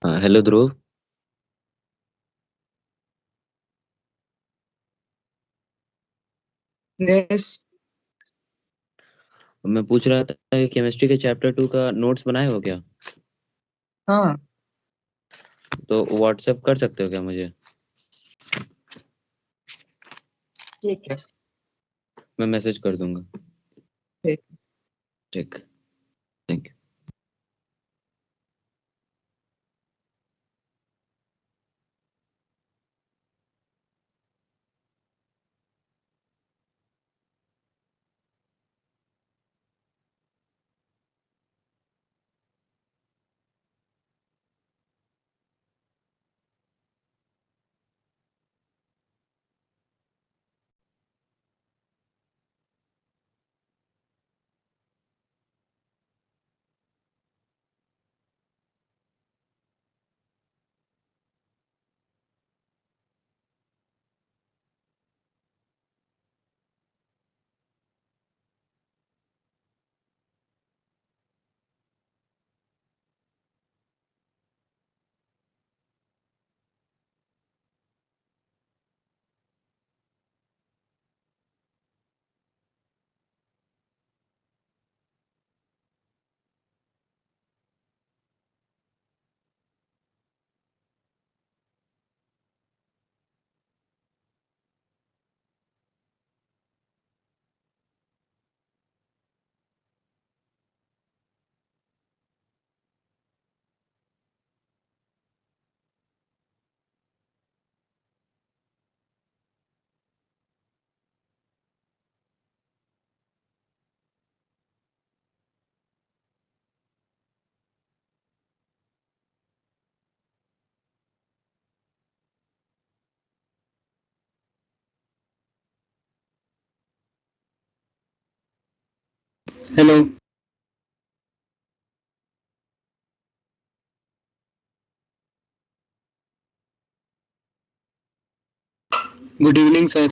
हाँ, हेलो ध्रुव। यस। मैं पूछ रहा था कि केमिस्ट्री के चैप्टर 2 का नोट्स बनाए हो क्या? हाँ, तो व्हाट्सएप कर सकते हो क्या मुझे? ठीक है। मैं मैसेज कर दूंगा। ठीक। ठीक। Thank you. Hello. Good evening sir.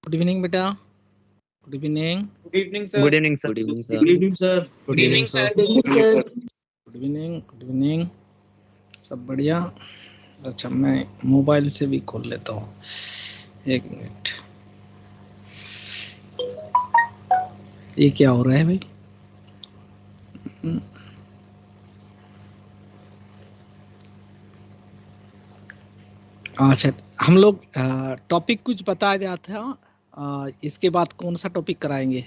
Good evening बेटा। Good evening. Good evening sir. Good evening sir. Good evening sir. Good evening sir. Good evening sir. Good evening sir. Good evening. Good evening. सब बढ़िया। अच्छा, मैं mobile से भी खोल लेता हूँ, एक मिनट। ये क्या हो रहा है भाई? अच्छा, हम लोग टॉपिक कुछ बताया गया था। इसके बाद कौन सा टॉपिक कराएंगे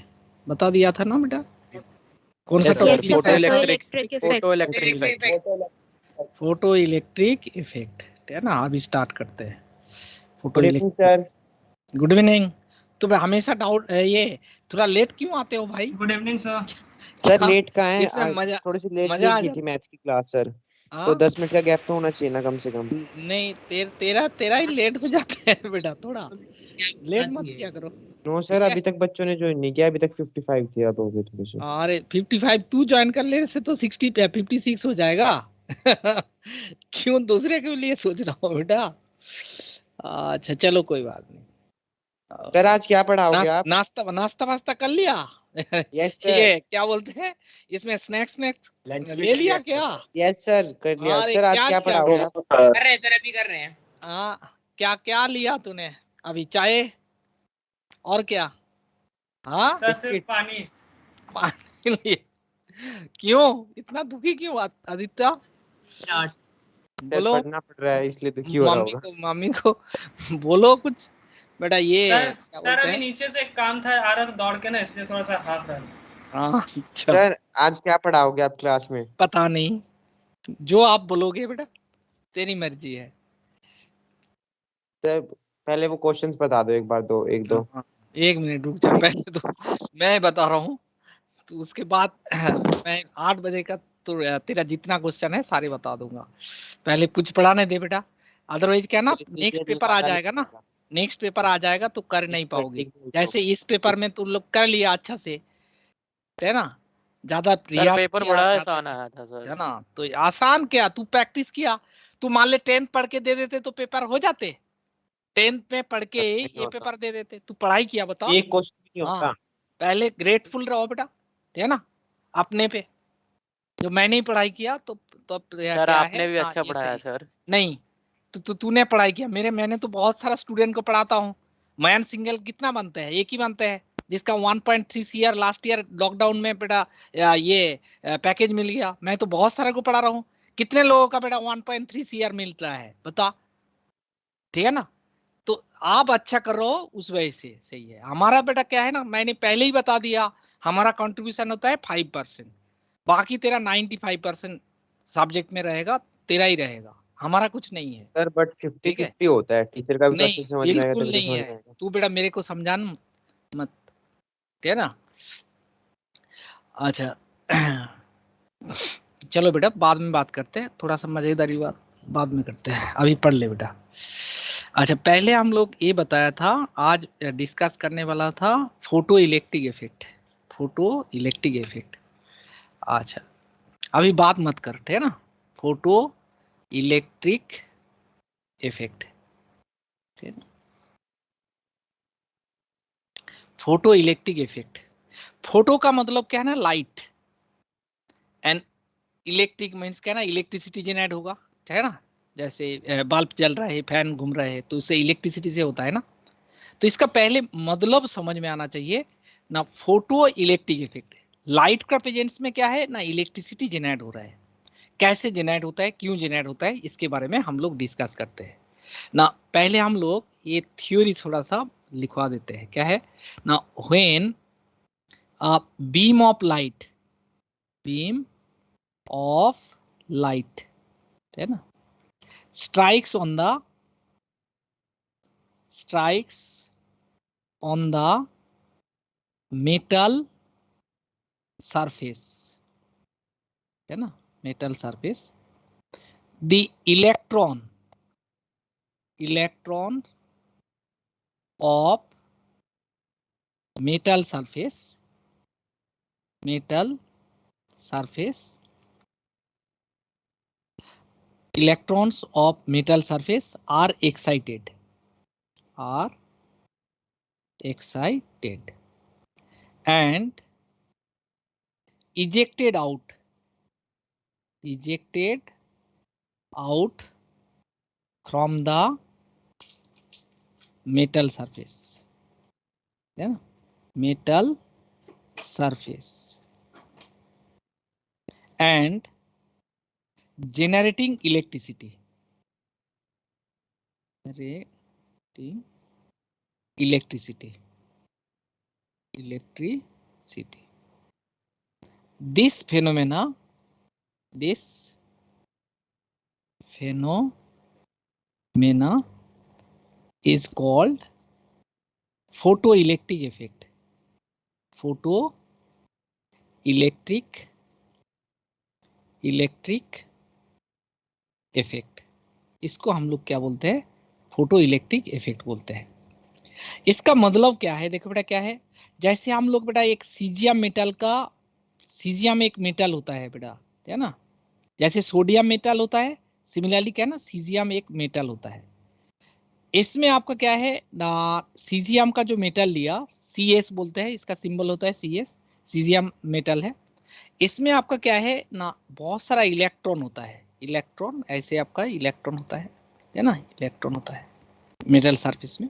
बता दिया था ना बेटा? कौन सा yes sir, topic? Photo electric effect. Photo electric effect, है ना। अभी स्टार्ट करते हैं। Photo good evening electric. Sir. Good evening. तुम हमेशा डाउट ये थोड़ा लेट क्यों आते हो भाई? Good evening sir. सर हाँ, लेट कहाँ है? इसमें आज मजा थोड़ी सी लेट मजा नहीं आ की जाता। थी मैथ्स की क्लास सर। तो हाँ? 10 मिनट का गैप तो होना चाहिए ना कम से कम। नहीं, तेरा तेरा ही लेट हो जाता है बेटा, थोड़ा लेट मत किया करो। नो सर, ठीक है। अभी तक बच्चों ने ज्वाइन नहीं किया, अभी तक 55 थे, अब हो गए थोड़े से। अरे 55 तू ज्वाइन कर ले से तो 56 हो जाएगा। क्यों दूसरे के लिए सोच रहा हूँ बेटा? अच्छा चलो, कोई बात नहीं। सर आज क्या पढ़ाओगे आप? नाश्ता नाश्ता वास्ता कर लिया? Yes sir. ये क्या बोलते हैं, इसमें स्नैक्स में ले लिया क्या? यस सर, कर लिया। अरे सर आज क्या पढ़ाओगे आप? कर रहे हैं सर, अभी कर रहे हैं। हाँ, क्या क्या लिया तूने अभी? चाय और क्या? हाँ, सर सिर्फ पानी। पानी लिए? क्यों इतना दुखी क्यों आदित्य? सर बोलो। पढ़ना पड़ रहा है इसलिए दुखी हो रहा होगा। मम्मी को बोलो कुछ बेटा। ये सर क्या सर बोलते अभी हैं? नीचे से एक काम था, आ रहा था दौड़ के ना, इसलिए थोड़ा सा हाफ रहा। हाँ, अच्छा। सर आज क्या पढ़ाओगे आप क्लास में? पता नहीं, जो आप बोलोगे बेटा, तेरी मर्जी है। सर पहले वो क्वेश्चंस बता दो एक बार, दो एक दो। हाँ, एक मिनट रुक जा, पहले तो मैं बता रहा हूँ, तो उसके बाद मैं 8 बजे का तो तेरा जितना क्वेश्चन है सारे बता दूंगा। पहले कुछ पढ़ाने दे बेटा, अदरवाइज क्या ना, नेक्स्ट पेपर आ जाएगा ना, नेक्स्ट पेपर आ जाएगा तो कर नहीं पाओगे। जैसे इस पेपर में तुम लोग कर लिया अच्छा से, है ना, ज्यादा सर प्रयास पेपर किया, बड़ा ज्यादा- आसान आया था सर। है ना, तो आसान क्या, तू प्रैक्टिस किया। तू मान ले 10th पढ़ के दे देते तो पेपर हो जाते, 10th में पढ़ के नहीं ये होता, पेपर दे देते। तू पढ़ाई किया, बता। एक क्वेश्चन नहीं हाँ, होता। पहले ग्रेटफुल रहो बेटा, है ना, अपने पे। जो मैंने ही पढ़ाई किया तो सर क्या है आपने भी ना, अच्छा ये पढ़ाया सही। सर। नहीं, तूने पढ़ाई किया, मैंने तो बहुत सारा स्टूडेंट को पढ़ाता हूँ। मैन सिंगल कितना बनते हैं, एक ही बनते हैं, जिसका 1.3 CR लास्ट ईयर लॉकडाउन में बेटा ये पैकेज मिल गया। मैं तो बहुत सारे को पढ़ा रहा हूँ। कितने लोगों का बेटा 1.3 CR मिलता है, बता। ठीक है ना, तो आप अच्छा करो उस वजह से सही है। हमारा बेटा क्या है ना, मैंने पहले ही बता दिया, हमारा कंट्रीब्यूशन होता है 5%, बाकी तेरा 95% सब्जेक्ट में रहेगा, तेरा ही रहेगा, हमारा कुछ नहीं है। सर बट ठीक है, 50-50 होता है, टीचर का भी तो नहीं अच्छे से समझ में आएगा बिल्कुल तभी तो नहीं समझ है। में आएगा। तू बेटा मेरे को समझान मत, ठीक है ना। अच्छा चलो बेटा, बाद में बात करते हैं, थोड़ा सा मजेदारी बात बाद में करते हैं, अभी पढ़ ले बेटा। अच्छा, पहले हम लोग ये बताया था, आज डिस्कस करने वाला था photo electric effect. Photo electric effect, अच्छा अभी बात मत कर, ठीक है ना। फोटो इलेक्ट्रिक इफेक्ट, ठीक है। फोटो इलेक्ट्रिक इफेक्ट, फोटो का मतलब क्या है ना, लाइट, एंड इलेक्ट्रिक मीन्स क्या है ना, इलेक्ट्रिसिटी जनरेट होगा, ठीक है ना। जैसे बल्ब जल रहा है, फैन घूम रहा है, तो उससे इलेक्ट्रिसिटी से होता है ना। तो इसका पहले मतलब समझ में आना चाहिए ना, फोटो इलेक्ट्रिक इफेक्ट, लाइट का प्रेजेंस में क्या है ना, इलेक्ट्रिसिटी जनरेट हो रहा है। कैसे जनरेट होता है, क्यों जनरेट होता है, इसके बारे में हम लोग डिस्कस करते हैं ना। पहले हम लोग ये थ्योरी थोड़ा सा लिखवा देते हैं, क्या है ना, when beam of light, beam of light, है ना, strikes on the metal surface, है ना, metal surface, the electron of metal surface electrons of metal surface are excited and ejected out from the metal surface, है ना, metal surface, and generating electricity, this phenomena is called photoelectric effect, photoelectric effect. इसको हम लोग क्या बोलते हैं, photo electric effect बोलते हैं। इसका मतलब क्या है, देखो बेटा क्या है, जैसे हम लोग बेटा एक सीजियम मेटल का, सीजियम एक मेटल होता है बेटा, है ना, जैसे सोडियम मेटल होता है, सिमिलरली क्या है ना, सीजियम एक मेटल होता है। इसमें आपका क्या है ना, सीजियम का जो मेटल लिया, CS बोलते हैं, इसका सिंबल होता है CS, सीजियम मेटल है। इसमें आपका क्या है ना, बहुत सारा इलेक्ट्रॉन होता है, इलेक्ट्रॉन ऐसे आपका इलेक्ट्रॉन होता है ना, इलेक्ट्रॉन होता है मेटल सरफेस में।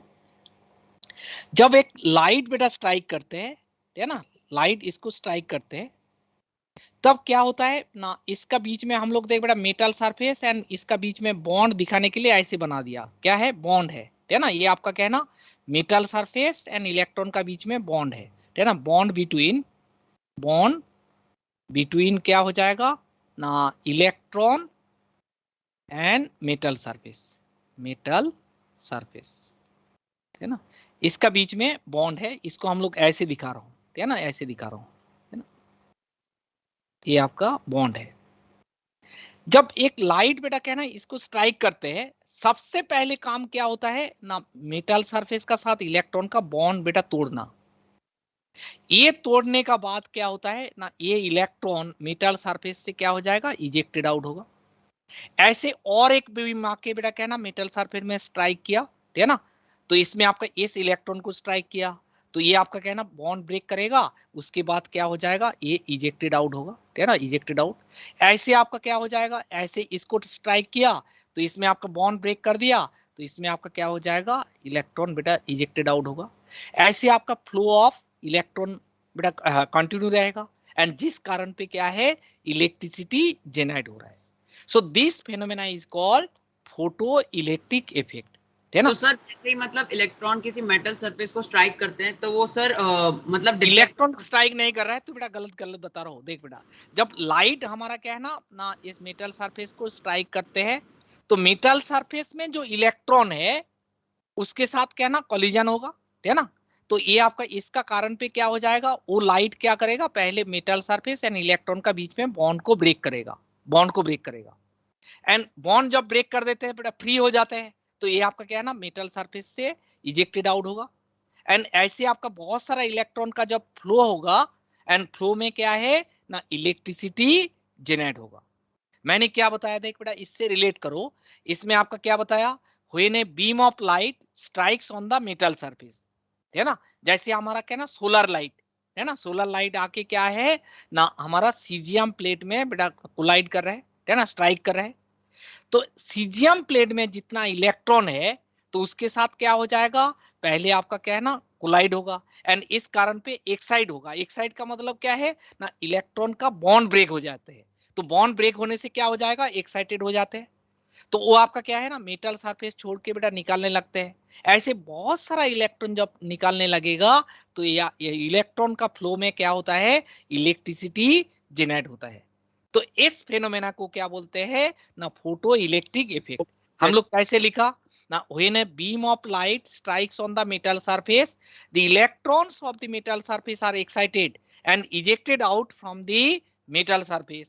जब एक लाइट बेटा स्ट्राइक करते हैं, है ना, लाइट इसको स्ट्राइक करते हैं, तब क्या होता है ना, इसका बीच में हम लोग देख बेटा मेटल सरफेस एंड इसका बीच में बॉन्ड दिखाने के लिए ऐसे बना दिया, क्या है, बॉन्ड है ना, ये आपका क्या है ना, मेटल सरफेस एंड इलेक्ट्रॉन का बीच में बॉन्ड है ना, बॉन्ड बिटवीन क्या हो जाएगा ना, इलेक्ट्रॉन एंड मेटल सरफेस, है ना, इसका बीच में बॉन्ड है, इसको हम लोग ऐसे दिखा रहा हूं, है ना, ऐसे दिखा रहा हूं, है ना, ये आपका बॉन्ड है। जब एक लाइट बेटा क्या है ना, इसको स्ट्राइक करते हैं, सबसे पहले काम क्या होता है ना, मेटल सरफेस का साथ इलेक्ट्रॉन का बॉन्ड बेटा तोड़ना, ये तोड़ने का बाद क्या होता है ना, ये इलेक्ट्रॉन मेटल सरफेस से क्या हो जाएगा, इजेक्टेड आउट होगा। ऐसे और एक बीम आके बेटा क्या ना मेटल सरफेस में स्ट्राइक किया, ठीक है ना, तो इसमें आपका इस इलेक्ट्रॉन को स्ट्राइक किया, तो ये आपका क्या है ना बॉन्ड ब्रेक करेगा, उसके बाद क्या हो जाएगा, ये इजेक्टेड आउट होगा, ठीक है ना, इजेक्टेड आउट। ऐसे आपका क्या हो जाएगा, ऐसे इसको स्ट्राइक किया तो इसमें आपका बॉन्ड ब्रेक कर दिया, तो इसमें आपका क्या हो जाएगा, इलेक्ट्रॉन बेटा इजेक्टेड आउट होगा। ऐसे आपका फ्लो ऑफ इलेक्ट्रॉन बेटा कंटिन्यू रहेगा, एंड जिस कारण पे क्या है, इलेक्ट्रिसिटी जेनरेट हो रहा है। So this phenomena is called photoelectric effect, है ना। तो सर जैसे ही मतलब इलेक्ट्रॉन किसी मेटल सरफेस को स्ट्राइक करते हैं तो वो सर मतलब इलेक्ट्रॉन स्ट्राइक नहीं कर रहा है तो बेटा गलत बता रहा हूँ। देख बेटा, जब लाइट हमारा क्या है ना इस मेटल सरफेस को स्ट्राइक करते हैं तो मेटल सरफेस में जो इलेक्ट्रॉन है उसके साथ क्या है ना कॉलिजन होगा, ठीक है ना। तो ये आपका इसका कारण पे क्या हो जाएगा, वो लाइट क्या करेगा, पहले मेटल सरफेस एंड इलेक्ट्रॉन का बीच में बॉन्ड को ब्रेक करेगा, बॉन्ड को ब्रेक करेगा, एंड बॉन्ड जब ब्रेक कर देते हैं बेटा फ्री हो जाते हैं, तो ये आपका क्या है ना मेटल सरफेस से इजेक्टेड आउट होगा। एंड ऐसे आपका बहुत सारा इलेक्ट्रॉन का जब फ्लो होगा, एंड फ्लो में क्या है ना इलेक्ट्रिसिटी जनरेट होगा। मैंने क्या बताया देख बेटा, इससे रिलेट करो, इसमें आपका क्या बताया, when a beam of light strikes on the metal surface, है ना, जैसे हमारा क्या ना सोलर लाइट है ना, सोलर लाइट आके क्या है ना हमारा सीजियम प्लेट में बेटा कोलाइड कर रहे है ना, स्ट्राइक कर रहे हैं। तो सीजियम प्लेट में जितना इलेक्ट्रॉन है तो उसके साथ क्या हो जाएगा, पहले आपका क्या है ना कोलाइड होगा, एंड इस कारण पे एक्साइड होगा। एक्साइड का मतलब क्या है ना, इलेक्ट्रॉन का बॉन्ड ब्रेक हो जाते हैं, तो बॉन्ड ब्रेक होने से क्या हो जाएगा, एक्साइटेड हो जाते हैं, तो वो आपका क्या है ना मेटल सरफेस छोड़ के बेटा निकालने लगते हैं। ऐसे बहुत सारा इलेक्ट्रॉन जब निकालने लगेगा तो ये इलेक्ट्रॉन का फ्लो में क्या होता है, इलेक्ट्रिसिटी जनरेट होता है। तो इस फेनोमेना को क्या बोलते हैं ना, फोटो इलेक्ट्रिक इफेक्ट। हम लोग कैसे लिखा ना, when a beam of light strikes on the metal surface, the electrons of the metal surface are excited and ejected out from the metal surface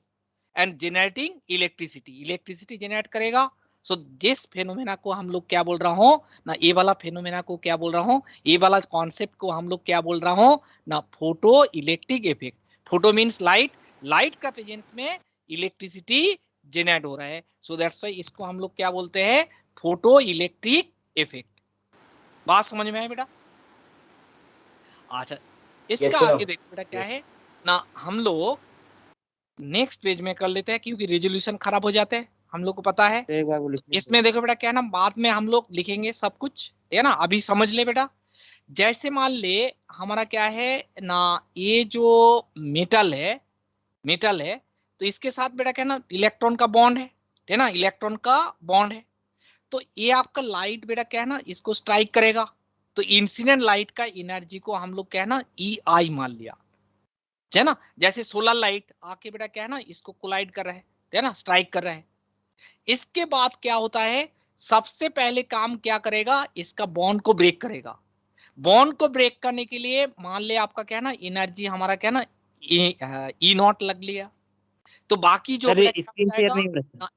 and generating electricity generate करेगा। So जिस phenomena को हम लोग क्या बोल रहा हूं ना, ये वाला फेनोमेना को क्या बोल रहा हूं, ये वाला कॉन्सेप्ट को हम लोग क्या बोल रहा हूं ना, photo electric effect. Photo means light, light का प्रेजेंस में इलेक्ट्रिसिटी जनरेट हो रहा है, सो दैट्स व्हाई इसको हम लोग क्या बोलते हैं, फोटो इलेक्ट्रिक इफेक्ट। बात समझ में आए बेटा? अच्छा, इसका आगे देखो बेटा क्या है ना, हम लोग नेक्स्ट पेज में कर लेते हैं क्योंकि रेजोल्यूशन खराब हो जाते हैं, हम लोग को पता है। इसमें देखो बेटा क्या है ना, बाद में हम लोग लिखेंगे सब कुछ, है ना, अभी समझ ले बेटा। जैसे मान ले हमारा क्या है ना, ये जो मेटल है तो इसके साथ बेटा क्या है ना इलेक्ट्रॉन का बॉन्ड है ना, इलेक्ट्रॉन का बॉन्ड है। तो ये आपका लाइट बेटा क्या है ना इसको स्ट्राइक करेगा, तो इंसिडेंट लाइट का एनर्जी को हम लोग क्या है ना EI मान लिया, है ना। जैसे सोलर लाइट आके बेटा क्या है ना इसको कोलाइड कर रहा है ना, स्ट्राइक कर रहा है। इसके बाद क्या होता है, सबसे पहले काम क्या करेगा, इसका बॉन्ड को ब्रेक करेगा। बॉन्ड को ब्रेक करने के लिए मान ले आपका क्या है ना एनर्जी हमारा क्या है ना E0 लग लिया, तो बाकी जो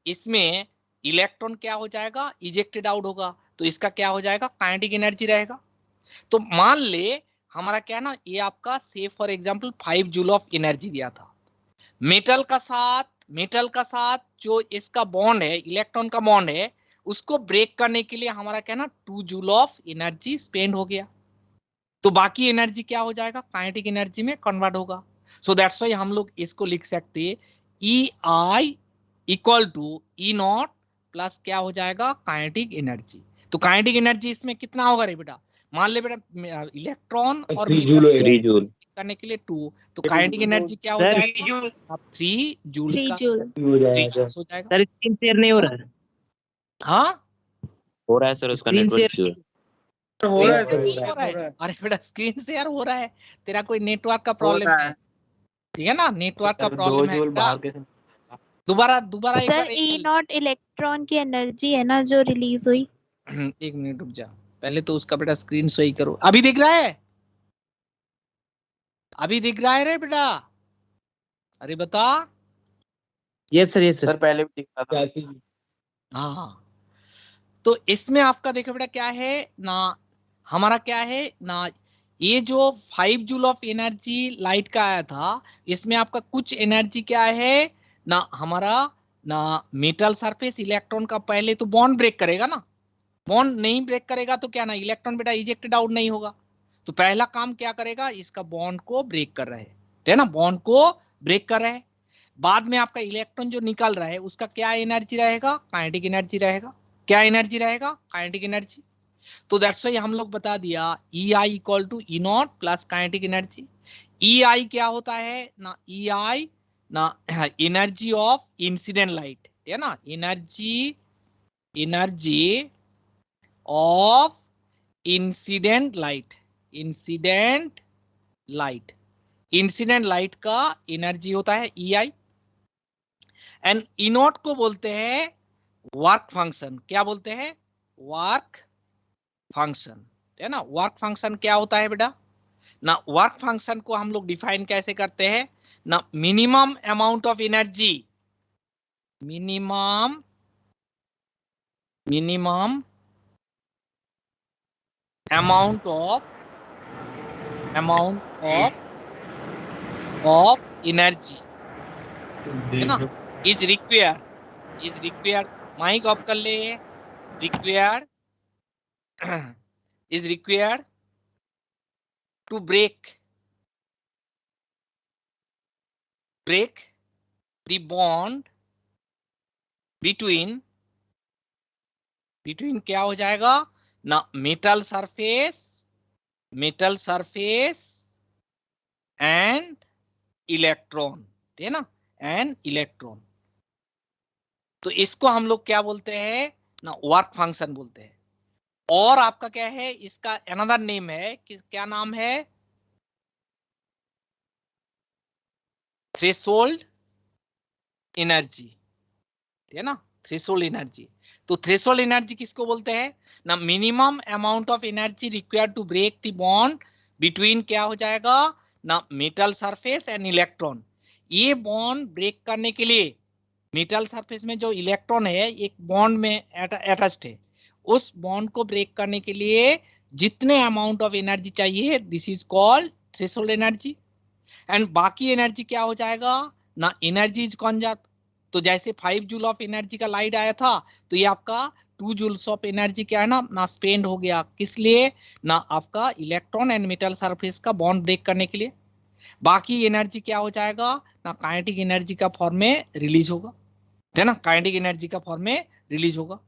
इसमें इलेक्ट्रॉन क्या हो जाएगा, इजेक्टेड आउट होगा, तो इसका क्या हो जाएगा, काइनेटिक एनर्जी रहेगा। तो मान ले हमारा क्या है ना, ये आपका से for example 5 joule of energy दिया था। मेटल का साथ जो इसका बॉन्ड है, इलेक्ट्रॉन का बॉन्ड है, उसको ब्रेक करने के लिए हमारा क्या है ना 2 जूल ऑफ एनर्जी स्पेंड हो गया, तो बाकी एनर्जी क्या हो जाएगा, काइनेटिक एनर्जी में कन्वर्ट होगा। सो दैट्स व्हाई हम लोग इसको लिख सकते हैं EI equal to E0 plus क्या हो जाएगा, काइनेटिक एनर्जी। तो काइनेटिक एनर्जी इसमें कितना होगा रे बेटा, मान ले बेटा इलेक्ट्रॉन और 3 जूल करने के लिए 2, तो काइनेटिक एनर्जी क्या हो जाएगा, 3 जूल हो जाएगा। सर स्क्रीन शेयर नहीं हो रहा है? हाँ हो रहा है सर, उसका नेटवर्क इशू है। हो रहा है हो सर, रहा है। अरे बेटा स्क्रीन शेयर हो रहा है, तेरा कोई नेटवर्क का प्रॉब्लम है, ठीक है ना, नेटवर्क का प्रॉब्लम है बेटा। दोबारा एक सर बार E0 इलेक्ट्रॉन की एनर्जी है ना जो रिलीज हुई। एक मिनट रुक जा, पहले तो उसका बेटा स्क्रीन सही करो। अभी दिख रहा है, अभी दिख रहा है रे बेटा, अरे बता। यस सर पहले भी दिख रहा था। हाँ, तो इसमें आपका देखो बेटा क्या है ना, हमारा क्या है ना ये जो 5 जूल ऑफ एनर्जी लाइट का आया था, इसमें आपका कुछ एनर्जी क्या है ना, हमारा ना मेटल सरफेस इलेक्ट्रॉन का पहले तो बॉन्ड ब्रेक करेगा ना, बॉन्ड नहीं ब्रेक करेगा तो क्या ना इलेक्ट्रॉन बेटा इजेक्टेड आउट नहीं होगा। तो पहला काम क्या करेगा, इसका बॉन्ड को ब्रेक कर रहा है ना, बॉन्ड को ब्रेक कर रहा है। बाद में आपका इलेक्ट्रॉन जो निकल रहा है उसका क्या एनर्जी रहेगा, काइनेटिक एनर्जी रहेगा। क्या एनर्जी रहेगा, काइनेटिक एनर्जी। तो दैट्स वाई हम लोग बता दिया E I equal to E not plus kinetic energy. E I क्या होता है ना, ई आई ना एनर्जी ऑफ इंसिडेंट लाइट है ना, energy of incident light, incident light का एनर्जी होता है ई आई। एंड ई नॉट को बोलते हैं वर्क फंक्शन। क्या बोलते हैं, वर्क फंक्शन है ना। वर्क फंक्शन क्या होता है बेटा ना, वर्क फंक्शन को हम लोग डिफाइन कैसे करते हैं ना, minimum amount of energy, minimum amount of energy है ना, इज रिक्वायर्ड माइक ऑफ कर ले, required is required to break the bond between क्या हो जाएगा ना, मेटल सरफेस एंड इलेक्ट्रॉन है ना, एंड इलेक्ट्रॉन। तो इसको हम लोग क्या बोलते हैं ना, वर्क फंक्शन बोलते हैं। और आपका क्या है, इसका अनदर नेम है कि क्या नाम है, थ्रेशोल्ड एनर्जी है ना, थ्रेशोल्ड एनर्जी। तो थ्रेशोल्ड एनर्जी किसको बोलते हैं ना, minimum amount of energy required to break the bond between क्या हो जाएगा ना, मेटल सरफेस एंड इलेक्ट्रॉन। ये बॉन्ड ब्रेक करने के लिए मेटल सरफेस में जो इलेक्ट्रॉन है एक बॉन्ड में अटैच्ड है, उस बॉन्ड को ब्रेक करने के लिए जितने अमाउंट ऑफ एनर्जी चाहिए, this is called threshold energy. And बाकी एनर्जी क्या हो जाएगा ना, एनर्जी इज कॉन्जर्व। तो जैसे 5 जूल ऑफ एनर्जी का लाइट आया था, तो ये आपका 2 जूल्स ऑफ एनर्जी क्या है ना स्पेंड हो गया, किस लिए ना, आपका इलेक्ट्रॉन एंड मेटल सरफेस का बॉन्ड ब्रेक करने के लिए। बाकी एनर्जी क्या हो जाएगा ना, काइनेटिक एनर्जी का फॉर्म में रिलीज होगा है ना, काइनेटिक एनर्जी का फॉर्म में रिलीज होगा।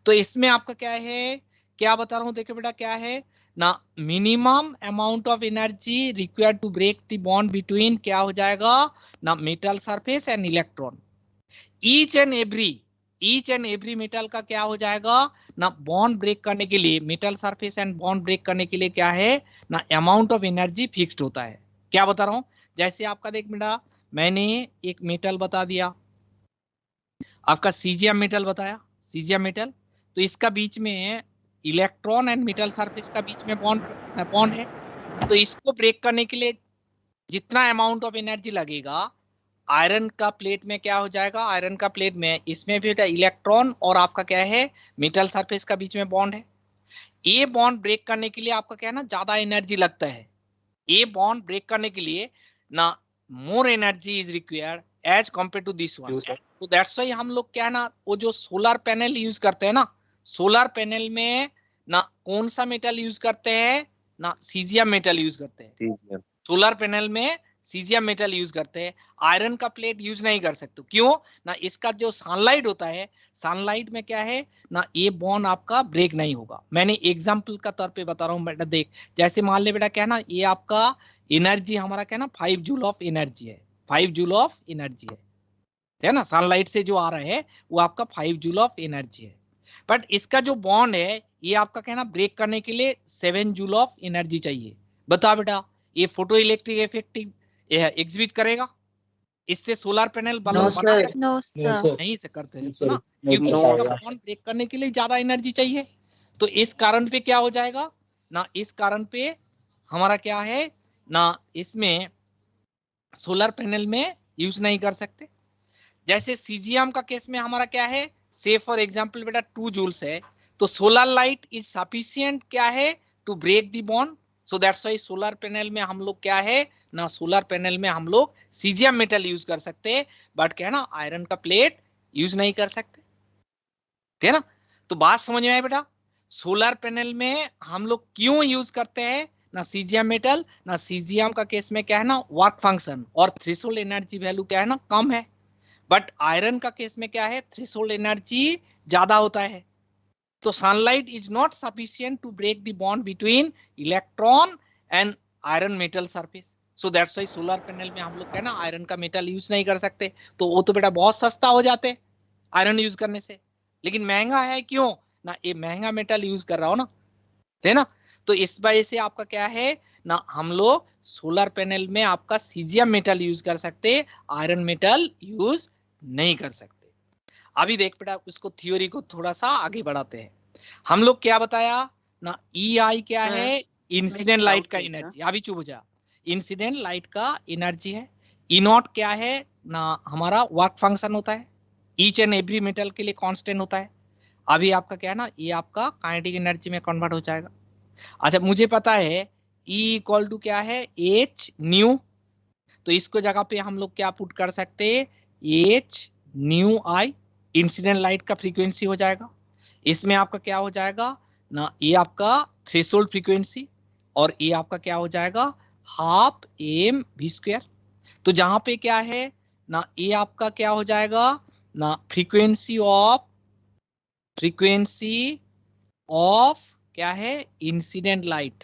तो इसमें आपका क्या है, क्या बता रहा हूं, देखिए बेटा क्या है ना, minimum amount of energy required to break the bond between क्या हो जाएगा ना, metal surface and electron. Each and every metal का क्या हो जाएगा ना, बॉन्ड ब्रेक करने के लिए, metal surface and bond break करने के लिए क्या है ना, अमाउंट ऑफ एनर्जी फिक्स्ड होता है। क्या बता रहा हूं, जैसे आपका देख बेटा, मैंने एक मेटल बता दिया, आपका सीजियम मेटल बताया, सीजियम मेटल। तो इसका बीच में इलेक्ट्रॉन एंड मेटल सरफेस का बीच में बॉन्ड है। तो इसको ब्रेक करने के लिए जितना अमाउंट ऑफ एनर्जी लगेगा, आयरन का प्लेट में क्या हो जाएगा, आयरन का प्लेट में इसमें भी इलेक्ट्रॉन और आपका क्या है मेटल सरफेस का बीच में बॉन्ड है। ये बॉन्ड ब्रेक करने के लिए आपका क्या है ना, ज्यादा एनर्जी लगता है। ये बॉन्ड ब्रेक करने के लिए ना more energy is required as compare to this one. तो दैट्स वाई हम लोग क्या है ना, वो जो सोलर पैनल यूज करते हैं ना, सोलर पैनल में ना कौन सा मेटल यूज करते हैं ना, सीजियम मेटल यूज करते हैं। सोलर पैनल में सीजियम मेटल यूज करते हैं, आयरन का प्लेट यूज नहीं कर सकते। क्यों ना, इसका जो सनलाइट होता है, सनलाइट में क्या है ना, ये बॉन्ड आपका ब्रेक नहीं होगा। मैंने एग्जांपल का तौर पे बता रहा हूँ बेटा, देख जैसे मान ले बेटा क्या है ना, ये आपका एनर्जी हमारा क्या है ना 5 जूल ऑफ एनर्जी है, 5 जूल ऑफ एनर्जी है ना, सनलाइट से जो आ रहा है वो आपका 5 जूल ऑफ एनर्जी है। बट इसका जो बॉन्ड है ये आपका कहना ब्रेक करने के लिए 7 जूल ऑफ एनर्जी चाहिए। बता बेटा, ये फोटो इलेक्ट्रिक इफेक्टिव एग्जिबिट करेगा, इससे सोलर पैनल नो सर नहीं से करते हैं ना, क्योंकि इसका बॉन्ड ब्रेक करने के लिए ज्यादा एनर्जी चाहिए। तो इस कारण पे क्या हो जाएगा ना, इस कारण पे हमारा क्या है ना, इसमें सोलर पैनल में यूज नहीं कर सकते। जैसे सीजियम का केस में हमारा क्या है, से फॉर एग्जांपल बेटा 2 जूल्स है, तो सोलर लाइट इज सफिशिएंट क्या है to break the bond, so that's why solar panel में हम लोग क्या है ना, सोलर पैनल में हम लोग सीजियम मेटल यूज कर सकते हैं, बट क्या है ना आयरन का प्लेट यूज नहीं कर सकते, ठीक है ना। तो बात समझ में आए बेटा, सोलर पैनल में हम लोग क्यों यूज करते हैं ना सीजियम मेटल, ना सीजियम का केस में क्या है ना वर्क फंक्शन और थ्रेशोल्ड एनर्जी वैल्यू क्या है ना कम है, बट आयरन का केस में क्या है थ्रेशोल्ड एनर्जी ज्यादा होता है। तो sunlight is not sufficient to break the bond between electron and iron metal surface, so that's why solar panel में हम लोग क्या है ना आयरन का मेटल यूज नहीं कर सकते। तो वो तो बेटा बहुत सस्ता हो जाते आयरन यूज करने से, लेकिन महंगा है क्यों ना, ये महंगा मेटल यूज कर रहा हो ना, है ना। तो इस वजह से आपका क्या है ना, हम लोग सोलर पैनल में आपका सीजियम मेटल यूज कर सकते, आयरन मेटल यूज नहीं कर सकते। अभी देख बेटा उसको थ्योरी को थोड़ा सा आगे बढ़ाते हैं। हम लोग क्या बताया ना, EI क्या है, इंसिडेंट लाइट का एनर्जी, अभी चुप हो जा, इंसिडेंट लाइट का एनर्जी है। E नॉट क्या है ना, हमारा वर्क फंक्शन होता है, ईच एंड एवरी मेटल के लिए कांस्टेंट होता है। अभी आपका क्या है ना, ये आपका काइनेटिक एनर्जी में कन्वर्ट हो जाएगा। अच्छा मुझे पता है E इक्वल टू क्या है H न्यू, तो इसको जगह पे हम लोग क्या पुट कर सकते हैं H nu I, incident light का फ्रीक्वेंसी हो जाएगा। इसमें आपका क्या हो जाएगा ना, ये आपका थ्रेशोल्ड फ्रीक्वेंसी और ये आपका क्या हो जाएगा हाफ एम वी स्क्वायर। तो जहां पे क्या है ना, ये आपका क्या हो जाएगा ना फ्रीक्वेंसी ऑफ क्या है इंसिडेंट लाइट,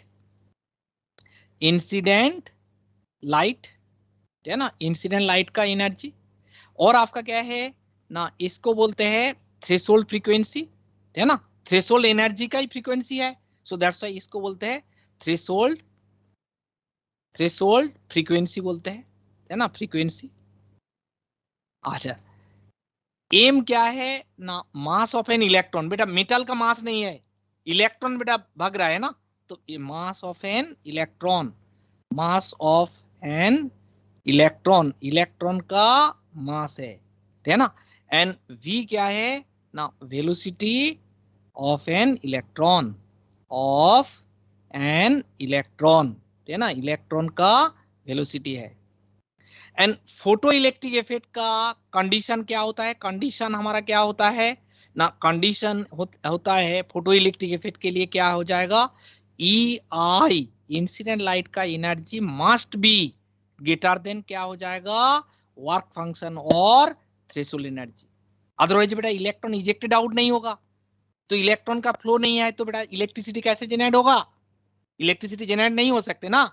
है ना, इंसिडेंट लाइट का एनर्जी। और आपका क्या है ना, इसको बोलते हैं थ्रेशोल्ड फ्रीक्वेंसी, है ना, थ्रेशोल्ड एनर्जी का ही फ्रीक्वेंसी है, सो दैट्स व्हाई इसको बोलते हैं थ्रेशोल्ड फ्रीक्वेंसी बोलते हैं, है ना, फ्रीक्वेंसी। अच्छा एम क्या है ना, मास ऑफ एन इलेक्ट्रॉन, बेटा मेटल का मास नहीं है, इलेक्ट्रॉन बेटा भाग रहा है ना, तो ये mass of an electron, electron का मास है ना। एंड v क्या है ना, वेलोसिटी ऑफ एन इलेक्ट्रॉन, है ना, इलेक्ट्रॉन का वेलोसिटी है। एंड फोटो इलेक्ट्रिक इफेक्ट का कंडीशन क्या होता है, कंडीशन हमारा क्या होता है ना, कंडीशन होता है फोटो इलेक्ट्रिक इफेक्ट के लिए क्या हो जाएगा, EI इंसिडेंट लाइट का energy must be greater than क्या हो जाएगा वर्क फंक्शन और थ्रेशोल्ड एनर्जी। अदरवाइज बेटा इलेक्ट्रॉन इजेक्टेड आउट नहीं होगा, तो इलेक्ट्रॉन का फ्लो नहीं है तो बेटा इलेक्ट्रिसिटी कैसे जनरेट होगा, इलेक्ट्रिसिटी जनरेट नहीं हो सकते ना।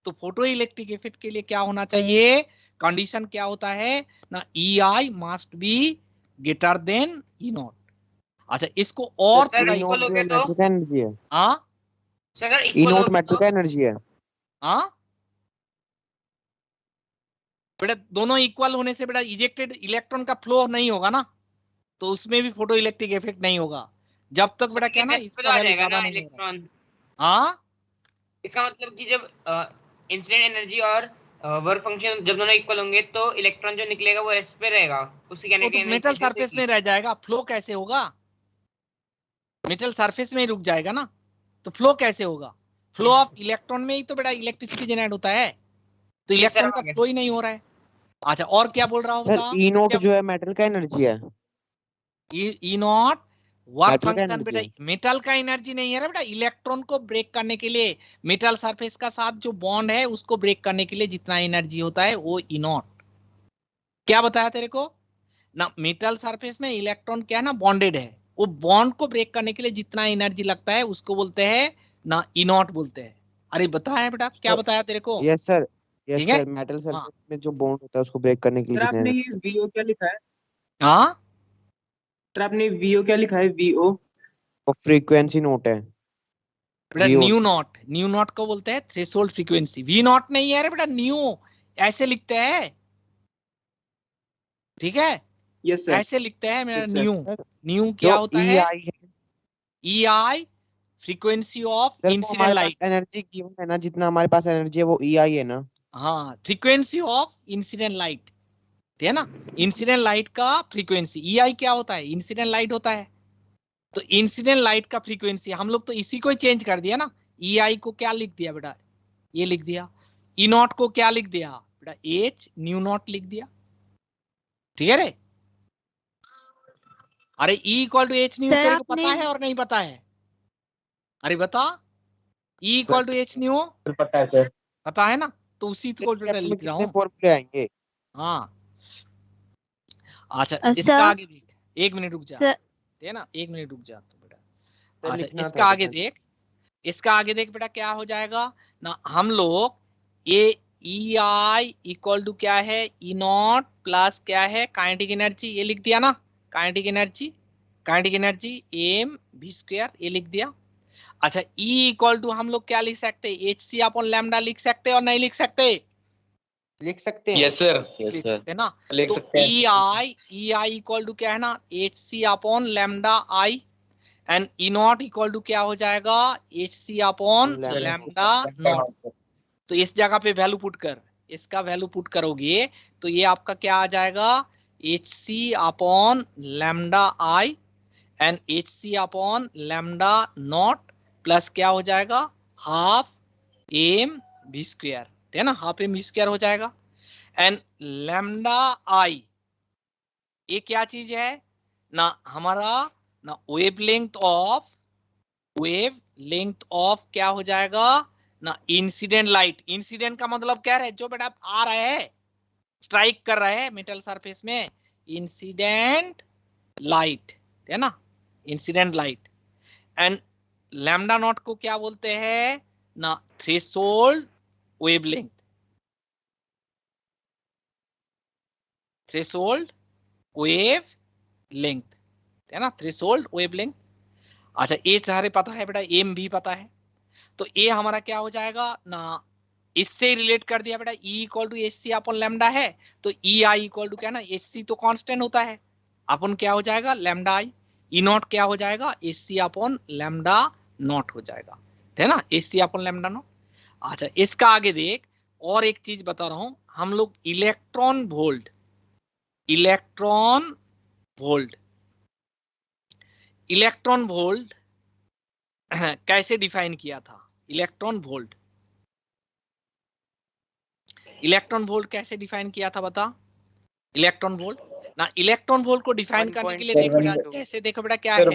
तो फोटो इलेक्ट्रिक इफेक्ट के लिए क्या होना चाहिए, कंडीशन क्या होता है ना, EI must be greater than E not. अच्छा इसको और थोड़ा इक्वल हो गया तो मेटल का एनर्जी है, हाँ सर ई नॉट मेटल का एनर्जी है। हाँ बेटा दोनों इक्वल होने से बेटा इजेक्टेड इलेक्ट्रॉन का फ्लो नहीं होगा ना, तो उसमें भी फोटो इलेक्ट्रिक इफेक्ट नहीं होगा जब तक बेटा क्या ना इसका वैल्यू ज्यादा नहीं होगा। हाँ इसका मतलब कि जब इंसिडेंट एनर्जी और वर्क फंक्शन जब दोनों इक्वल होंगे तो इलेक्ट्रॉन जो निकलेगा वो रेस्ट पे रहेगा, उसकी कहने तो मेटल सरफेस में रह जाएगा, फ्लो कैसे होगा, मेटल सरफेस में ही रुक जाएगा ना, तो फ्लो कैसे होगा, फ्लो ऑफ इलेक्ट्रॉन में ही तो बेटा इलेक्ट्रिसिटी जनरेट होता है, तो इलेक्ट्रॉन का फ्लो ही नहीं हो रहा है। अच्छा और क्या बोल रहा हूँ सर ई नॉट जो है मेटल का एनर्जी है, ई नॉट वर्क मेटल का फंक्शन एनर्जी बेटा है। मेटल का एनर्जी नहीं है ना बेटा, इलेक्ट्रॉन को ब्रेक करने के लिए मेटल सरफेस का साथ जो बॉन्ड है उसको ब्रेक करने के लिए जितना एनर्जी होता है वो ई नॉट। क्या बताया तेरे को ना, मेटल सरफेस में इलेक्ट्रॉन क्या है ना बॉन्डेड है, वो बॉन्ड को ब्रेक करने के लिए जितना एनर्जी लगता है उसको बोलते हैं ना ई नॉट बोलते हैं। अरे बताया बेटा क्या बताया तेरे को, यस सर, यस ठीक है सर, मेटल सरफेस में जो बॉन्ड होता है उसको ब्रेक करने के लिए आपने ये VO क्या लिखा है, हाँ सर आपने VO क्या लिखा है, VO वो फ्रीक्वेंसी नोट है। बेटा VO न्यू नॉट को बोलते हैं थ्रेशोल्ड फ्रीक्वेंसी, वी नॉट नहीं है रे बेटा, न्यू ऐसे लिखते हैं, ठीक है यस सर, ऐसे लिखते हैं मेरा Yes, sir. न्यू क्या होता है EI है EI फ्रीक्वेंसी ऑफ सर, वो इंसिडेंट हमारे लाइट, पास एनर्जी गिवन है ना, जितना हमारे पास एनर्जी है वो EI है ना। हाँ फ्रीक्वेंसी ऑफ इंसिडेंट लाइट, ठीक है ना, इंसिडेंट लाइट का फ्रीक्वेंसी EI क्या होता है इंसिडेंट लाइट होता है, तो इंसिडेंट लाइट का फ्रीक्वेंसी हम लोग तो इसी को ही चेंज कर दिया ना, ई आई को क्या लिख दिया बेटा, ये लिख दिया। ई नॉट को क्या लिख दिया बेटा, एच न्यू नॉट लिख दिया। ठीक है रे? अरे E equal to H nu sir, तेरे को आपने- पता है और नहीं पता है? अरे बता, E equal to H nu पता है सर। पता है ना, तो उसी को इस चैप्टर में लिख रहा कितने हूँ। फॉर्मूले आएंगे? हाँ अच्छा, सर- इसका आगे देख, एक मिनट रुक जा, सर- ठीक है ना, एक मिनट रुक जा तो बेटा। सर अच्छा लिखना इसका था आगे तो देख, इसका आगे देख बेटा क्या हो जाएगा ना, हम लोग ये ई आई इक्वल टू क्या है, ई नॉट प्लस क्या है काइनेटिक एनर्जी, ये लिख दिया ना, kinetic energy M V square, ये लिख दिया। अच्छा E इक्वल टू हम लोग क्या लिख सकते हैं, एच सी अपॉन लैम्डा लिख सकते हैं और नहीं लिख सकते? लिख सकते हैं। यस सर, यस लिख सर। सकते हैं ना। लिख तो सकते हैं। ई आई इक्वल टू क्या है ना, H C upon lambda I, and E not equal to क्या हो जाएगा, H C upon lambda not. तो इस जगह पे वैल्यू पुट कर, इसका वैल्यू पुट करोगे तो ये आपका क्या आ जाएगा, H C upon lambda I and H C upon lambda not plus क्या हो जाएगा, हाफ एम वी स्क्वायर, है ना, हाफ एम वी स्क्वायर हो जाएगा। एंड लैम्डा आई ये क्या चीज है ना, हमारा ना वेव लेंथ ऑफ क्या हो जाएगा ना, इंसिडेंट लाइट। इंसिडेंट का मतलब क्या है, जो बेटा आ रहा है, स्ट्राइक कर रहा है मेटल सरफेस में, इंसिडेंट लाइट, है ना, incident light. And lambda naught को क्या बोलते हैं ना, threshold wavelength, threshold wave length, है ना, थ्रेशोल्ड वेवलेंथ। अच्छा ये सारे पता है बेटा, एम भी पता है, तो ये हमारा क्या हो जाएगा ना, इससे रिलेट कर दिया बेटा, E equal to H C upon lambda है, तो ई आई इक्वल टू क्या ना, एच सी तो कांस्टेंट होता है, अपन क्या हो जाएगा लैम्डा आई, ई नॉट क्या हो जाएगा, H C upon lambda not हो जाएगा, है ना, H C upon lambda not. अच्छा इसका आगे देख, और एक चीज बता रहा हूं, हम लोग इलेक्ट्रॉन वोल्ट कैसे डिफाइन किया था, इलेक्ट्रॉन वोल्ट कैसे डिफाइन किया था बता, इलेक्ट्रॉन वोल्ट ना, इलेक्ट्रॉन वोल्ट को डिफाइन करने के लिए देख बेटा, कैसे देखो बेटा क्या है,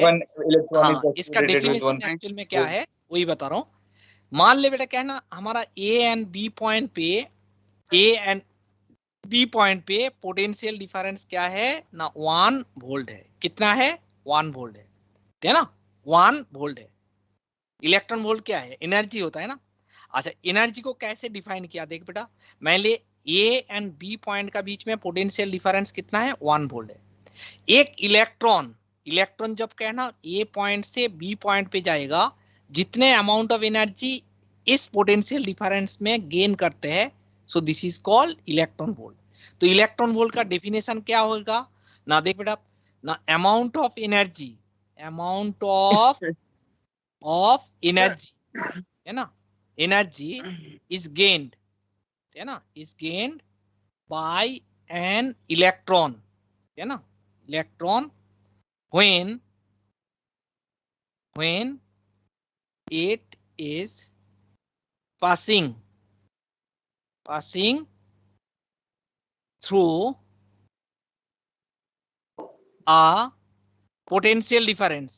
हाँ, इसका डेफिनेशन एक्चुअल में क्या है वही बता रहा हूँ। मान ले बेटा क्या है ना, हमारा ए एंड बी पॉइंट पे पोटेंशियल डिफरेंस क्या है ना, 1 वोल्ट है, कितना है 1 वोल्ट है ना, 1 वोल्ट है। इलेक्ट्रॉन वोल्ट क्या है, एनर्जी होता है ना। अच्छा एनर्जी को कैसे डिफाइन किया देख बेटा, मान ले ए एंड बी पॉइंट का बीच में पोटेंशियल डिफरेंस कितना है, 1 वोल्ट है। एक इलेक्ट्रॉन जब क्या है ना ए पॉइंट से बी पॉइंट पे जाएगा, जितने अमाउंट ऑफ एनर्जी इस पोटेंशियल डिफरेंस में गेन करते हैं, so this is called electron volt. तो इलेक्ट्रॉन वोल्ट का डेफिनेशन क्या होगा ना, देख बेटा ना, अमाउंट ऑफ एनर्जी है ना, एनर्जी इज गेन्ड, है ना, is gained by an electron, है ना, electron when it is passing through a potential difference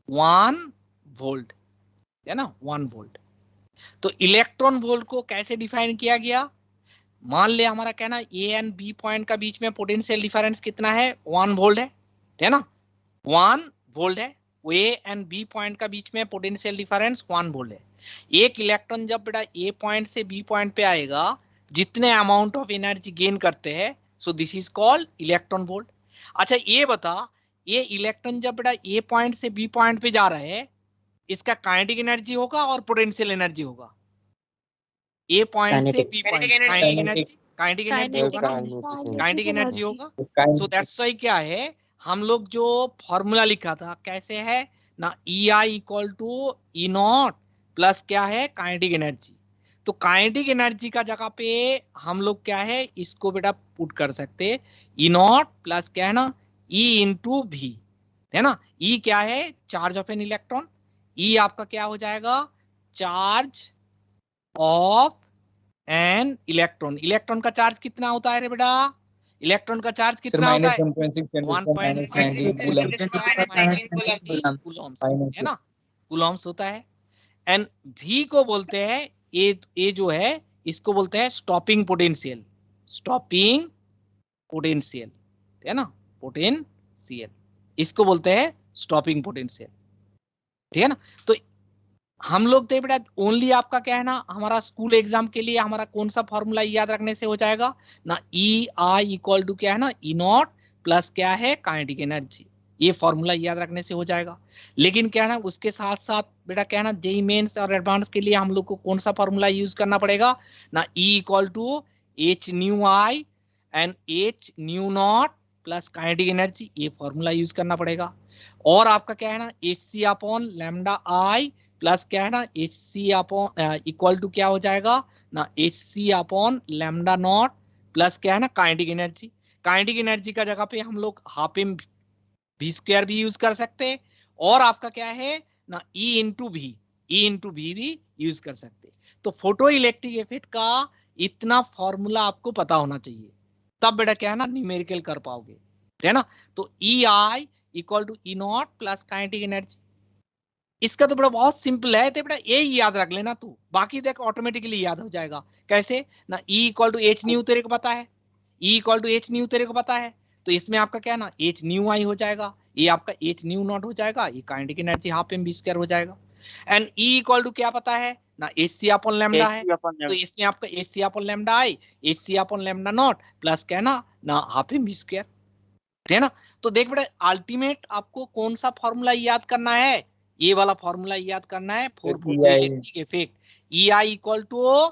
1 volt, है ना, 1 वोल्ट। तो इलेक्ट्रॉन वोल्ट को कैसे डिफाइन किया गया, मान ले हमारा कहना ए एंड बी पॉइंट का बीच में पोटेंशियल डिफरेंस कितना है, 1 वोल्ट है ना, 1 वोल्ट है। ए एंड बी पॉइंट का बीच में पोटेंशियल डिफरेंस 1 वोल्ट है। एक इलेक्ट्रॉन जब बेटा ए पॉइंट से बी पॉइंट पे आएगा, जितने अमाउंट ऑफ एनर्जी गेन करते हैं, so this is called electron volt. अच्छा ये बता, ये इलेक्ट्रॉन जब बेटा ए पॉइंट से बी पॉइंट पे जा रहा है, इसका काइनेटिक एनर्जी होगा और पोटेंशियल एनर्जी होगा, ए पॉइंट से बी पॉइंट, काइनेटिक एनर्जी होगा ना, काइनेटिक एनर्जी होगा। सो दैट्स व्हाई क्या है, हम लोग जो फॉर्मूला लिखा था कैसे है ना, E I equal to E not plus क्या है काइनेटिक एनर्जी। तो काइनेटिक एनर्जी का जगह पे हम लोग क्या है इसको बेटा पुट कर सकते ई नॉट प्लस क्या है ना ई इंटू भी, है ना। ई क्या है चार्ज ऑफ एन इलेक्ट्रॉन, ई आपका क्या हो जाएगा charge of an electron. Electron का चार्ज कितना होता है रे बेटा, इलेक्ट्रॉन का चार्ज कितना होता है 1.19 कूलम्स, है ना, कूलम्स होता है। एंड भी को बोलते हैं ये जो है इसको बोलते हैं स्टॉपिंग पोटेंशियल, स्टॉपिंग पोटेंशियल, है ना, पोटेंशियल इसको बोलते हैं स्टॉपिंग पोटेंशियल, ठीक है ना। तो हम लोग तो बेटा ओनली आपका क्या है ना हमारा स्कूल एग्जाम के लिए हमारा कौन सा फॉर्मूला याद रखने से हो जाएगा ना, ई आई इक्वल टू क्या है ना ई नॉट प्लस क्या है काइनेटिक एनर्जी, ये फॉर्मूला याद रखने से हो जाएगा। लेकिन क्या है ना उसके साथ साथ बेटा क्या है ना जेई मेंस और एडवांस के लिए हम लोग को कौन सा फॉर्मूला यूज करना पड़ेगा ना, E equal to H nu I and H nu not plus kinetic energy, ये फॉर्मूला यूज करना पड़ेगा। और आपका क्या है ना H C upon lambda I plus क्या है ना H C upon equal to क्या हो जाएगा ना H C upon lambda not plus क्या है ना काइनेटिक एनर्जी। काइनेटिक एनर्जी का जगह पे हम लोग हाफ एम भी स्क्वायर भी यूज कर सकते हैं, और आपका क्या है ना ई इंटू भी यूज कर सकते हैं। तो फोटो इलेक्ट्रिक इफेक्ट का इतना फॉर्मूला आपको पता होना चाहिए, तब बेटा क्या है ना न्यूमेरिकल कर पाओगे, है ना। तो E I equal to E not plus kinetic energy, इसका तो बड़ा बहुत सिंपल है, तो बेटा यही याद रख लेना तू, बाकी देख ऑटोमेटिकली याद हो जाएगा। कैसे ना E equal to H nu तेरे को पता है, E equal to H nu तेरे को पता है, तो इसमें आपका क्या है ना एच न्यू आई हो जाएगा, ये आपका एच न्यू नॉट हो जाएगा, ये kinetic energy half M B square हो जाएगा। एंड ई इक्वल टू क्या पता है ना एच सी अपॉन लैम्डा है, तो इसमें आपका H C upon lambda I H C upon lambda not plus क्या है ना हाफ एम बी स्क्वायर, है ना। तो देख बेटा अल्टीमेट आपको कौन सा फॉर्मूला याद करना है, ये वाला फॉर्मूला याद करना है for photoelectric effect. E I equal to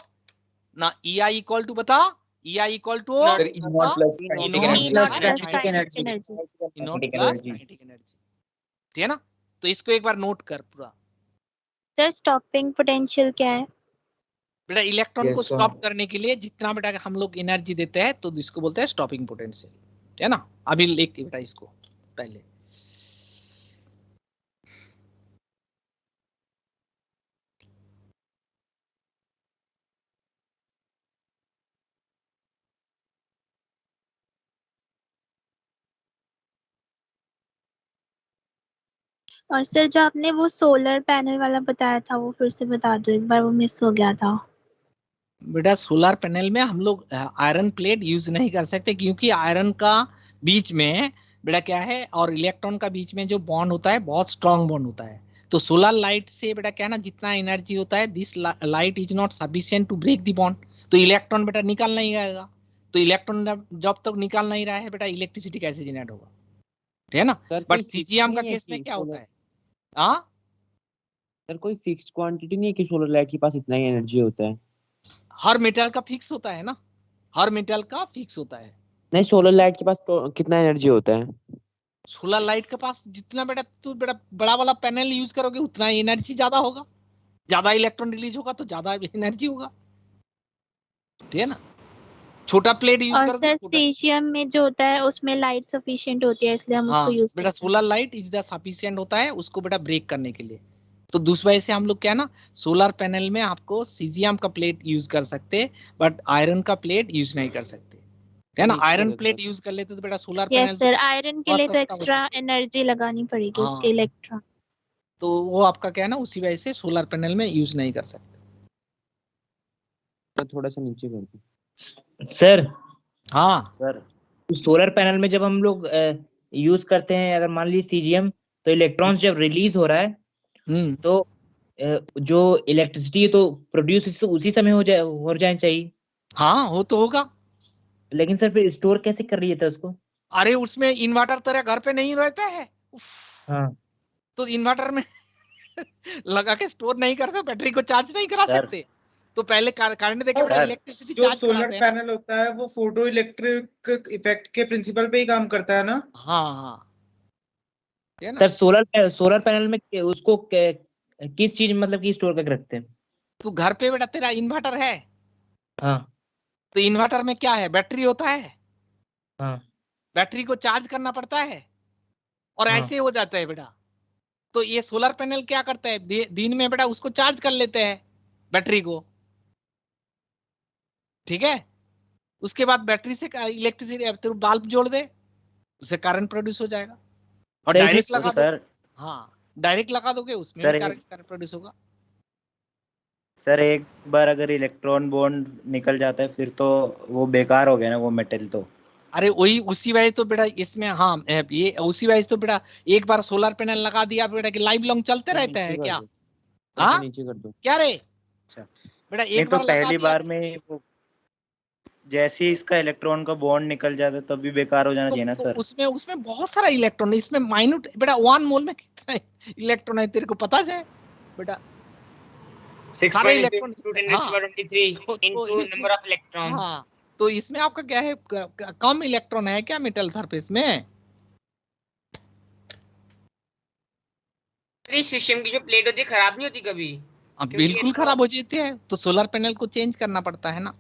ना ई आई इक्वल टू बता ई आई इक्वल टू ठीक है ना। तो इसको एक बार नोट कर पूरा। सर स्टॉपिंग पोटेंशियल क्या है? बेटा इलेक्ट्रॉन को स्टॉप करने के लिए जितना बेटा हम लोग एनर्जी देते हैं तो इसको बोलते हैं स्टॉपिंग पोटेंशियल, है ना। अभी लिख बेटा इसको पहले। और सर जो आपने वो सोलर पैनल वाला बताया था वो फिर से बता दो एक बार, वो मिस हो गया था। बेटा सोलर पैनल में हम लोग आयरन प्लेट यूज नहीं कर सकते, क्योंकि आयरन का बीच में बेटा क्या है और इलेक्ट्रॉन का बीच में जो बॉन्ड होता है बहुत स्ट्रांग बॉन्ड होता है। तो सोलर लाइट से बेटा क्या है ना जितना एनर्जी होता है this light is not sufficient to break the bond, तो इलेक्ट्रॉन बेटा निकल नहीं आएगा। तो इलेक्ट्रॉन जब तक निकल नहीं रहा है बेटा इलेक्ट्रिसिटी कैसे जनरेट होगा, है ना। बट सीजीएम का केस में क्या होता है सर कोई फिक्स्ड क्वांटिटी नहीं है कि सोलर लाइट के पास इतना ही एनर्जी होता है? हर मेटल का फिक्स होता है ना, हर मेटल का फिक्स होता है। नहीं सोलर लाइट के पास तो कितना एनर्जी होता है? सोलर लाइट के पास जितना बेटा तू बेटा बड़ा वाला पैनल यूज करोगे उतना एनर्जी ज्यादा होगा, ज्यादा इलेक्ट्रॉन रिलीज होगा तो ज्यादा एनर्जी होगा, ठीक है ना। छोटा प्लेट यूज करोगे। और सर सीजीएम में जो होता है उसमें लाइट सफिशिएंट होती है इसलिए हम उसको यूज बेटा solar light is the sufficient होता है उसको बेटा ब्रेक करने के लिए। तो दूसरा से हम लोग क्या ना सोलर पैनल में आपको सीजीएम का प्लेट यूज कर सकते बट आयरन का प्लेट यूज नहीं कर सकते, है ना। आयरन प्लेट यूज कर लेते तो बेटा solar panel. Yes sir, iron के लिए तो एक्स्ट्रा एनर्जी लगानी पड़ेगी उसके इलेक्ट्रॉन, तो वो आपका क्या है ना उसी वजह से सोलर पैनल में यूज नहीं कर सकते। तो थोड़ा सा नीचे कर दो सर। हाँ सर सोलर पैनल में जब हम लोग यूज करते हैं अगर मान लीजिए सीजीएम, तो इलेक्ट्रॉन्स जब रिलीज हो रहा है तो जो इलेक्ट्रिसिटी है तो प्रोड्यूस उसी समय हो जाए चाहिए। हाँ हो तो होगा, लेकिन सर फिर स्टोर कैसे कर रही है उसको? अरे उसमें इन्वर्टर तेरे घर पे नहीं रहता है। हाँ तो इन्वर्टर में लगा के स्टोर नहीं करते, बैटरी को चार्ज नहीं करा सकते, तो पहले करंट देके इलेक्ट्रिसिटी जो सोलर पैनल होता है वो फोटो इलेक्ट्रिक इफेक्ट के प्रिंसिपल पे ही काम करता है ना। हाँ सर सोलर पैनल में उसको किस चीज मतलब की स्टोर करके रखते हैं? तो घर पे बेटा तेरा इन्वर्टर है, हाँ तो इन्वर्टर में क्या है, बैटरी होता है, हाँ बैटरी को चार्ज करना पड़ता है और हाँ। ऐसे हो जाता है बेटा। तो ये सोलर पैनल क्या करता है, दिन में बेटा उसको चार्ज कर लेते हैं बैटरी को, ठीक है। उसके बाद बैटरी से इलेक्ट्रिसिटी बल्ब जोड़ दे, उससे करंट प्रोड्यूस हो जाएगा। और सर डायरेक्ट इसमें लगा दो, सर हाँ डायरेक्ट लगा दोगे उसमें सर भी करंट प्रोड्यूस होगा। सर एक बार अगर इलेक्ट्रॉन बॉन्ड निकल जाता है फिर तो वो बेकार हो गया ना वो मेटल तो। अरे वही उसी वजह तो बेटा इसमें, हाँ ये उसी वजह तो बेटा एक बार सोलर पैनल लगा दिया बेटा कि लाइफ लॉन्ग चलते रहते हैं क्या? हाँ नीचे कर दो। क्या रे अच्छा बेटा, नहीं एक तो बार लगा पहली दिया बार में वो जैसे ही इसका इलेक्ट्रॉन का बॉन्ड निकल जाता है तब भी बेकार हो जाना चाहिए ना तो सर। उसमें उसमें बहुत सारा इलेक्ट्रॉन है, इसमें माइन्यूट बेटा 1 मोल में कितना इलेक्ट्रॉन है तेरे को पता है बेटा? सारे इलेक्ट्रॉन, 6.52 हाँ 10⁻23 तो into इसमें, number of electron। हाँ तो इसमें आपका क्या है, कम इलेक्ट्रॉन है क्या मेटल सरफेस में? सिस्टम की जो प्लेट होती है खराब नहीं होती कभी? अब क्योंकि बिल्कुल खराब हो जाती है, तो सोलर पैनल को चेंज करना पड़ता है ना।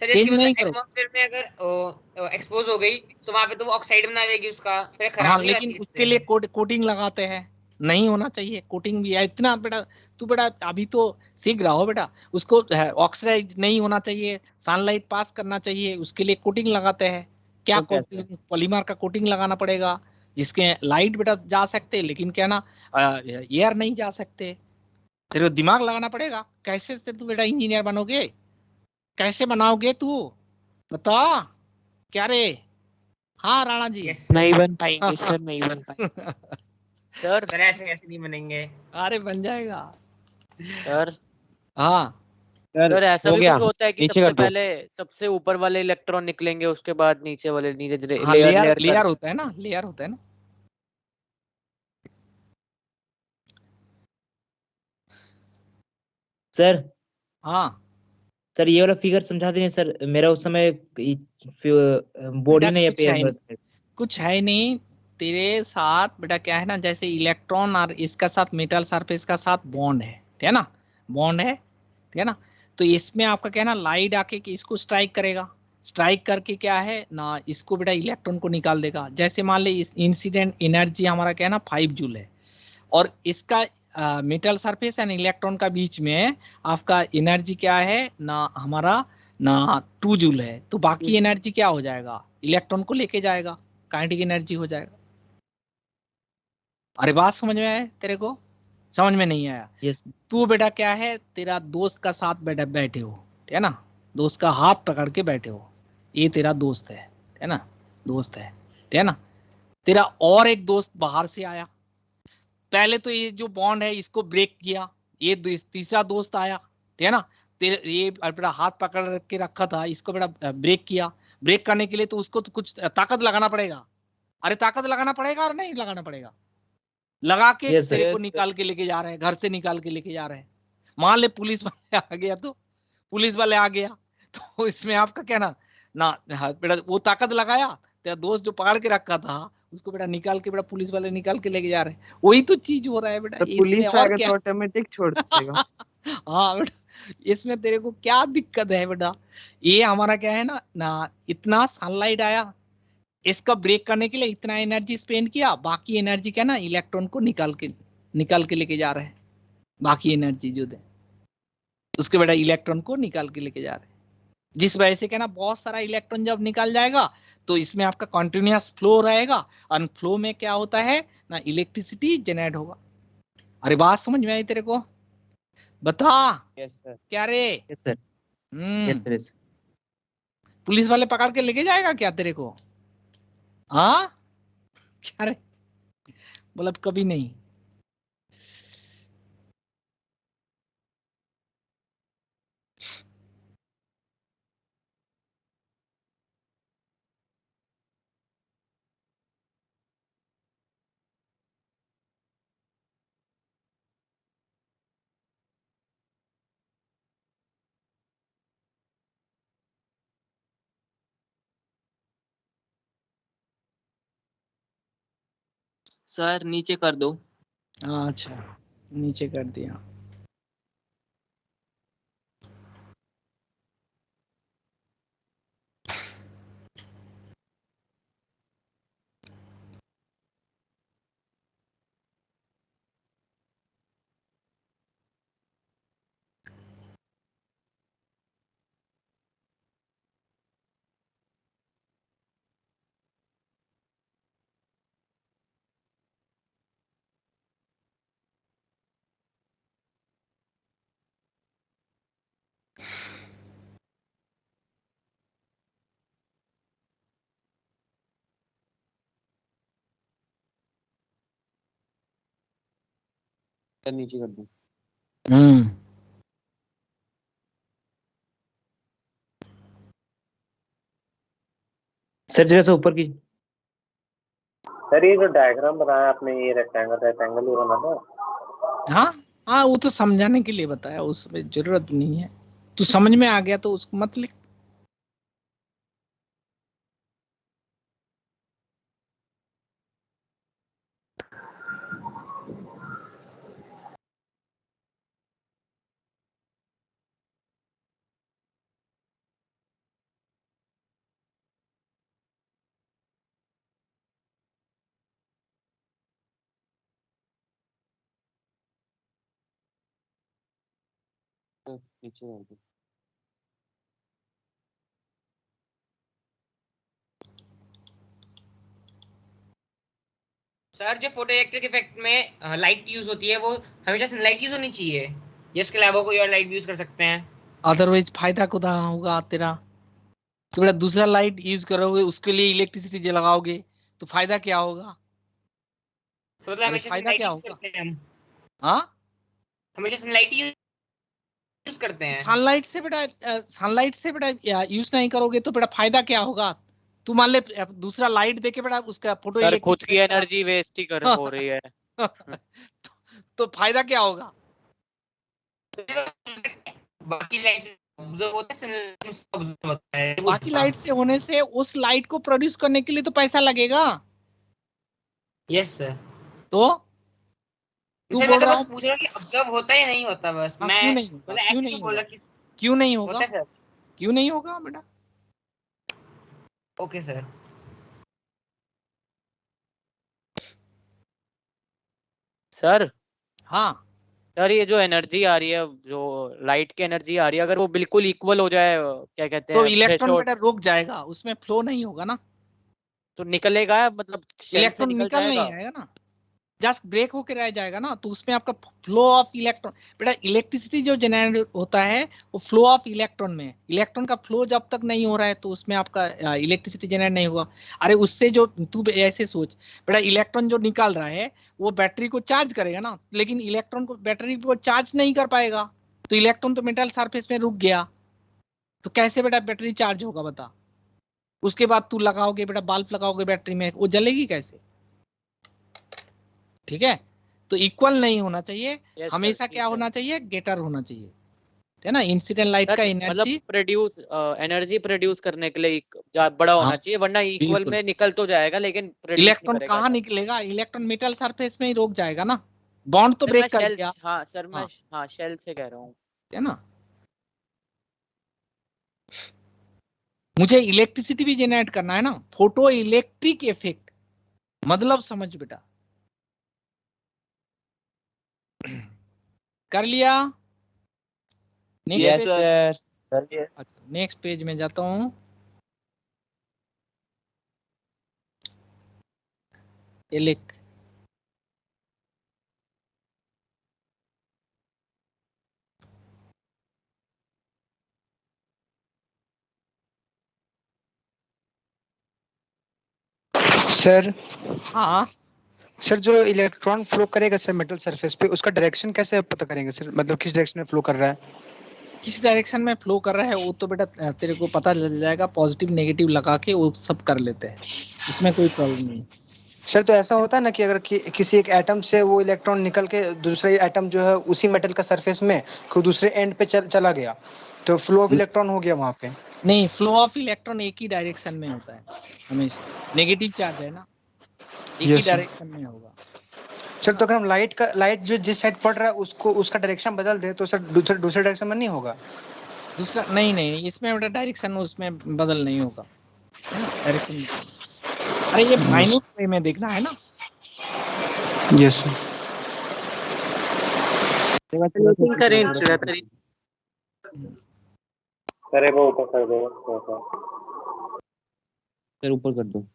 सर इसकी चेंज नहीं करो, एटमॉस्फेयर में अगर एक्सपोज हो गई तो वहां पे तो वो ऑक्साइड बना देगी उसका, फिर हाँ खराब नहीं लेकिन होती उसके इससे। लिए कोटिंग लगाते हैं, नहीं होना चाहिए कोटिंग भी है इतना बेटा। तू बेटा अभी तो सीख रहा हो बेटा, उसको ऑक्सीडाइज नहीं होना चाहिए, सनलाइट पास करना चाहिए, उसके लिए कोटिंग लगाते हैं। क्या तो कैसे? पॉलीमर का कोटिंग लगाना पड़ेगा, जिसके लाइट बेटा जा सकते हैं, लेकिन क्या ना एयर नहीं जा सकते। तेरे को दिमाग लगाना पड़ेगा, कैसे से तू बेटा इंजीनियर बनोगे, कैसे बनाओगे तू बता, क्या रे? हाँ राणा जी। यस नहीं बन पाएंगे सर, नहीं बन पाएंगे सर। सर ऐसे कैसे नहीं बनेंगे? अरे बन जाएगा सर हाँ। सर ऐसा हो भी गया, कुछ होता है कि नीचे सबसे कर दो। पहले सबसे ऊपर वाले इलेक्ट्रॉन निकलेंगे, उसके बाद नीचे वाले, नीचे हाँ लेयर लेयर लेयर लेयर कर। होता है ना, लेयर होता है ना। सर हाँ सर ये वाला फिगर समझा दीजिए सर, मेरा उस समय बोर्ड बेटा ही नहीं कुछ है, अपेयर। कुछ है नहीं तेरे साथ बेटा, क्या है ना, जैसे इलेक्ट्रॉन और इसका साथ मेटल सरफेस का साथ बॉन्ड है, ठीक है ना, बॉन्ड है, ठीक है ना। तो इसमें आपका क्या है ना, लाइट आके कि इसको स्ट्राइक करेगा, स्ट्राइक करके क्या है ना, इसको बेटा इलेक्ट्रॉन को निकाल देगा। जैसे मान ले इस इंसिडेंट एनर्जी हमारा क्या है ना 5 जूल है, और इसका मेटल सरफेस एंड इलेक्ट्रॉन का बीच में आपका एनर्जी क्या है ना, हमारा ना 2 जूल है। तो बाकी एनर्जी क्या हो जाएगा, इलेक्ट्रॉन को लेके जाएगा, काइनेटिक एनर्जी हो जाएगा। अरे बात समझ में आया तेरे को? समझ में नहीं आया? यस तू बेटा क्या है, तेरा दोस्त का साथ बेटा बैठे हो, ठीक है ना, दोस्त का हाथ पकड़ के बैठे हो, ये तेरा दोस्त है ना, दोस्त है, ठीक है ना। तेरा और एक दोस्त बाहर से आया, पहले तो ये जो बॉन्ड है इसको ब्रेक किया, ये तीसरा दोस्त आया, ठीक है ना, तेरे ये बेटा हाथ पकड़ के रखा था, इसको बेटा ब्रेक किया। ब्रेक करने के लिए तो उसको तो कुछ ताकत लगाना पड़ेगा। अरे ताकत लगाना पड़ेगा और नहीं लगाना पड़ेगा, लगा के यस तेरे सर। को निकाल के लेके जा रहे हैं, घर से निकाल के लेके जा रहे हैं। मान ले पुलिस वाले आ गया, तो पुलिस वाले आ गया तो इसमें आपका क्या ना ना, हाँ, बेटा वो ताकत लगाया, तेरा दोस्त जो पकड़ के रखा था उसको बेटा निकाल के बेटा पुलिस वाले निकाल के लेके जा रहे हैं। वही तो चीज हो रहा है बेटा, तो इसमें पुलिस और आएगा क्या तो ऑटोमेटिक छोड़ देगा। हाँ बेटा, इसमें तेरे को क्या दिक्कत है बेटा, ये हमारा क्या है ना ना, इतना सनलाइट आया, इसका ब्रेक करने के लिए इतना एनर्जी स्पेंड किया, बाकी एनर्जी क्या ना इलेक्ट्रॉन को निकाल के लेके जा रहे हैं। बाकी एनर्जी जो दे उसके बेटा इलेक्ट्रॉन को निकाल के लेके जा रहे हैं, जिस वजह से क्या ना बहुत सारा इलेक्ट्रॉन जब निकल जाएगा तो इसमें आपका कंटिन्यूअस फ्लो रहेगा, और फ्लो में क्या होता है ना, इलेक्ट्रिसिटी जनरेट होगा। अरे बात समझ में आई तेरे को? बता यस सर। क्या रे? Yes sir. Yes sir. Police वाले पकड़ के लेके जाएगा क्या तेरे को? हाँ क्या रे? मतलब कभी नहीं। सर नीचे कर दो। अच्छा नीचे कर दिया। नीचे कर दूं। सर जरा सा ऊपर की। सर ये जो डायग्राम बनाया आपने, ये रेक्टेंगल ही बना था। हाँ हाँ, वो तो समझाने के लिए बताया, उसमें जरूरत नहीं है। तू समझ में आ गया तो उसको मत लिख। नीचे कर दूं। सर जो फोटो इलेक्ट्रिक इफेक्ट में लाइट यूज होती है वो हमेशा सनलाइट यूज होनी चाहिए या इसके अलावा कोई और लाइट यूज कर सकते हैं? अदरवाइज फायदा खुदा होगा तेरा। तो बेटा दूसरा लाइट यूज करोगे, उसके लिए इलेक्ट्रिसिटी लगाओगे तो फायदा क्या होगा? मतलब अरे हमेशा फायदा सनलाइट क्या यूज होगा? करते हैं हम, हाँ, हमेशा सनलाइट यूज करते हैं। सनलाइट से बेटा यूज नहीं करोगे तो बेटा फायदा क्या होगा? तू मान ले दूसरा लाइट देके बेटा उसका फोटो सर इलेक्ट्रिक खुद की एनर्जी वेस्ट ही कर हो रही है। तो फायदा क्या होगा? बाकी लाइट ऑब्जर्व होता है, sunlight ऑब्जर्व होता है। बाकी लाइट से होने से उस लाइट को प्रोड्यूस करने के लिए तो पैसा लगेगा। Yes sir. तो तू सर मैं बोल तो रहा बस हूँ पूछ रहा हूँ कि ऑब्जर्व होता है या नहीं होता, बस हाँ, मैं क्यों नहीं होगा? मतलब क्यों ऐसे नहीं नहीं बोल रहा होगा? कि क्यों नहीं होगा? होता है सर। क्यों नहीं होगा बेटा? Okay sir. सर हाँ सर ये जो एनर्जी आ रही है, जो लाइट की एनर्जी आ रही है, अगर वो बिल्कुल इक्वल हो जाए, क्या कहते तो हैं, इलेक्ट्रॉन थ्रेशोल्ड, बेटा रुक जाएगा, उसमें फ्लो नहीं होगा ना। तो निकलेगा, मतलब शेल से इलेक्ट्रॉन निकल निकल नहीं जाएगा। आएगा ना, जस्ट ब्रेक होके रह जाएगा ना। तो उसमें आपका फ्लो ऑफ इलेक्ट्रॉन, बेटा इलेक्ट्रिसिटी जो जनरेट होता है वो फ्लो ऑफ इलेक्ट्रॉन में, इलेक्ट्रॉन का फ्लो जब तक नहीं हो रहा है तो उसमें आपका इलेक्ट्रिसिटी जनरेट नहीं होगा। अरे उससे जो तू ऐसे सोच, बेटा इलेक्ट्रॉन जो निकल रहा है वो बैटरी को चार्ज करेगा ना, लेकिन इलेक्ट्रॉन को बैटरी को चार्ज नहीं कर पाएगा। तो इलेक्ट्रॉन तो मेटल सरफेस में रुक गया, तो कैसे बेटा बैटरी चार्ज होगा बता? उसके बाद तू लगाओगे बेटा, बल्ब लगाओगे बैटरी में, वो जलेगी कैसे? ठीक है, तो इक्वल नहीं होना चाहिए। यस सर, हमेशा क्या ठीक है होना चाहिए? गेटर होना चाहिए, है ना। इंसिडेंट लाइट का सर। मतलब एनर्जी, प्रोड्यूस एनर्जी प्रोड्यूस करने के लिए बड़ा हाँ होना चाहिए, वरना इक्वल बिल्कुल। में निकल तो जाएगा लेकिन प्रोड्यूस नहीं इलेक्ट्रॉन करेगा कहाँ एनर्जी। निकलेगा? इलेक्ट्रॉन मेटल सरफेस में ही रुक जाएगा ना, बॉन्ड तो सर मैं ब्रेक कर शेल, दिया। हाँ सर मैं, हाँ, हाँ शेल से कह रहा हूँ। है ना। मुझे इलेक्ट्रिसिटी भी जनरेट करना है ना, फोटो इलेक्ट्रिक इफेक्ट, मतलब समझ बेटा। कर लिया? Yes next sir. सर अच्छा, नेक्स्ट पेज में जाता हूँ। इलेक्ट सर हाँ सर जो इलेक्ट्रॉन फ्लो करेगा सर मेटल सरफेस पे, उसका डायरेक्शन कैसे पता करेंगे सर? मतलब किस डायरेक्शन में फ्लो कर रहा है? किस डायरेक्शन में फ्लो कर रहा है वो तो बेटा तेरे को पता चल जाएगा, पॉजिटिव नेगेटिव लगा के वो सब कर लेते हैं, उसमें कोई प्रॉब्लम नहीं। सर तो ऐसा होता है ना कि अगर किसी एक एटम से वो इलेक्ट्रॉन निकल के दूसरे एटम जो है उसी मेटल का सरफेस में कोई दूसरे एंड पे चला गया, तो फ्लो ऑफ इलेक्ट्रॉन हो गया वहां पे? नहीं, फ्लो ऑफ इलेक्ट्रॉन एक ही डायरेक्शन में होता है हमेशा, नेगेटिव चार्ज है ना, एक ही यस सर। डायरेक्शन में होगा। सर तो अगर हम लाइट जो जिस साइड पड़ रहा है उसको उसका डायरेक्शन बदल दे तो सर दूसरे डायरेक्शन में नहीं होगा? दूसरा नहीं नहीं, इसमें बेटा डायरेक्शन उसमें बदल नहीं होगा, है ना, डायरेक्शन। अरे ये माइन्यूट वे में देखना है ना। Yes sir. सर वो ऊपर कर दो थोड़ा सर ऊपर कर दो।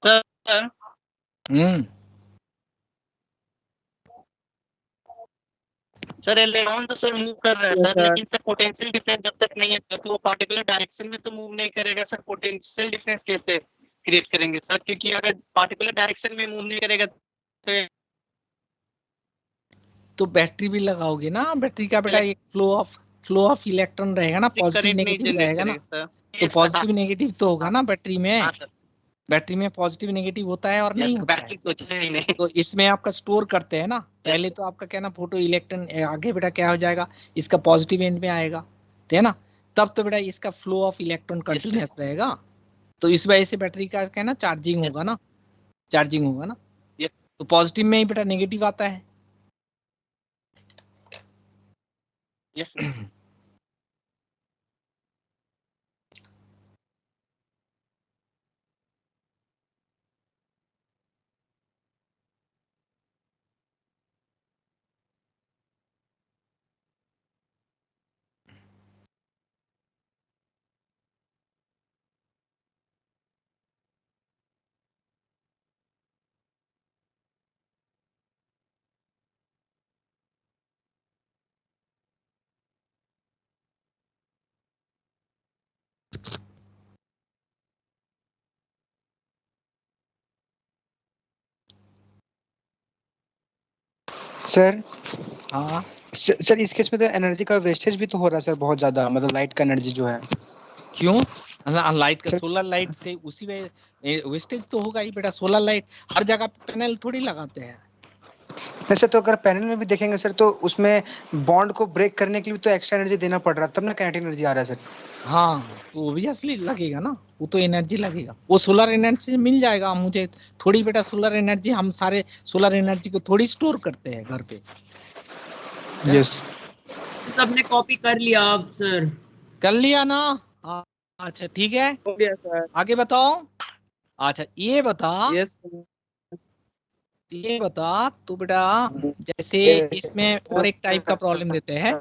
सर सर इलेक्ट्रॉन तो सर मूव कर रहा है सर, लेकिन सर पोटेंशियल डिफरेंस जब तक नहीं है सर तो वो पार्टिकुलर डायरेक्शन में तो मूव नहीं करेगा सर। पोटेंशियल डिफरेंस कैसे क्रिएट करेंगे सर, क्योंकि अगर पार्टिकुलर डायरेक्शन में मूव नहीं करेगा तो बैटरी भी लगाओगे ना, बैटरी का बेटा एक फ्लो ऑफ इलेक्ट्रॉन रहेगा ना, पॉजिटिव नेगेटिव रहेगा ना, तो पॉजिटिव नेगेटिव तो होगा ना बैटरी में। बैटरी में पॉजिटिव नेगेटिव होता है और नहीं होता है। तो इसमें आपका स्टोर करते हैं ना, पहले तो आपका क्या ना फोटो इलेक्ट्रॉन आगे बेटा क्या हो जाएगा, इसका पॉजिटिव एंड में आएगा, है ना, तब तो बेटा इसका फ्लो ऑफ इलेक्ट्रॉन कंटिन्यूअस रहेगा। तो इस वजह से बैटरी का क्या ना चार्जिंग होगा ना, चार्जिंग होगा ना, तो पॉजिटिव में ही बेटा नेगेटिव आता है। सर हाँ सर इस केस में तो एनर्जी का वेस्टेज भी तो हो रहा है सर बहुत ज्यादा, मतलब लाइट का एनर्जी जो है। क्यों? लाइट का सोलर लाइट से उसी में वेस्टेज तो होगा ही बेटा। सोलर लाइट हर जगह पैनल थोड़ी लगाते हैं। वैसे तो अगर पैनल में भी देखेंगे सर तो उसमें बॉन्ड को ब्रेक करने के लिए तो एक्स्ट्रा एनर्जी देना पड़ रहा है, तब ना काइनेटिक एनर्जी आ रहा है सर। हाँ तो ऑब्वियसली लगेगा ना, वो तो एनर्जी लगेगा, वो सोलर एनर्जी से मिल जाएगा मुझे थोड़ी बेटा। सोलर एनर्जी हम सारे सोलर एनर्जी को थोड़ी स्टोर करते हैं घर पे। यस सबने कॉपी कर लिया अब सर? कर लिया ना? अच्छा ठीक है, हो गया सर। आगे बताओ। अच्छा ये बता, यस ये बता तो बेटा, जैसे इसमें और एक टाइप का प्रॉब्लम देते हैं।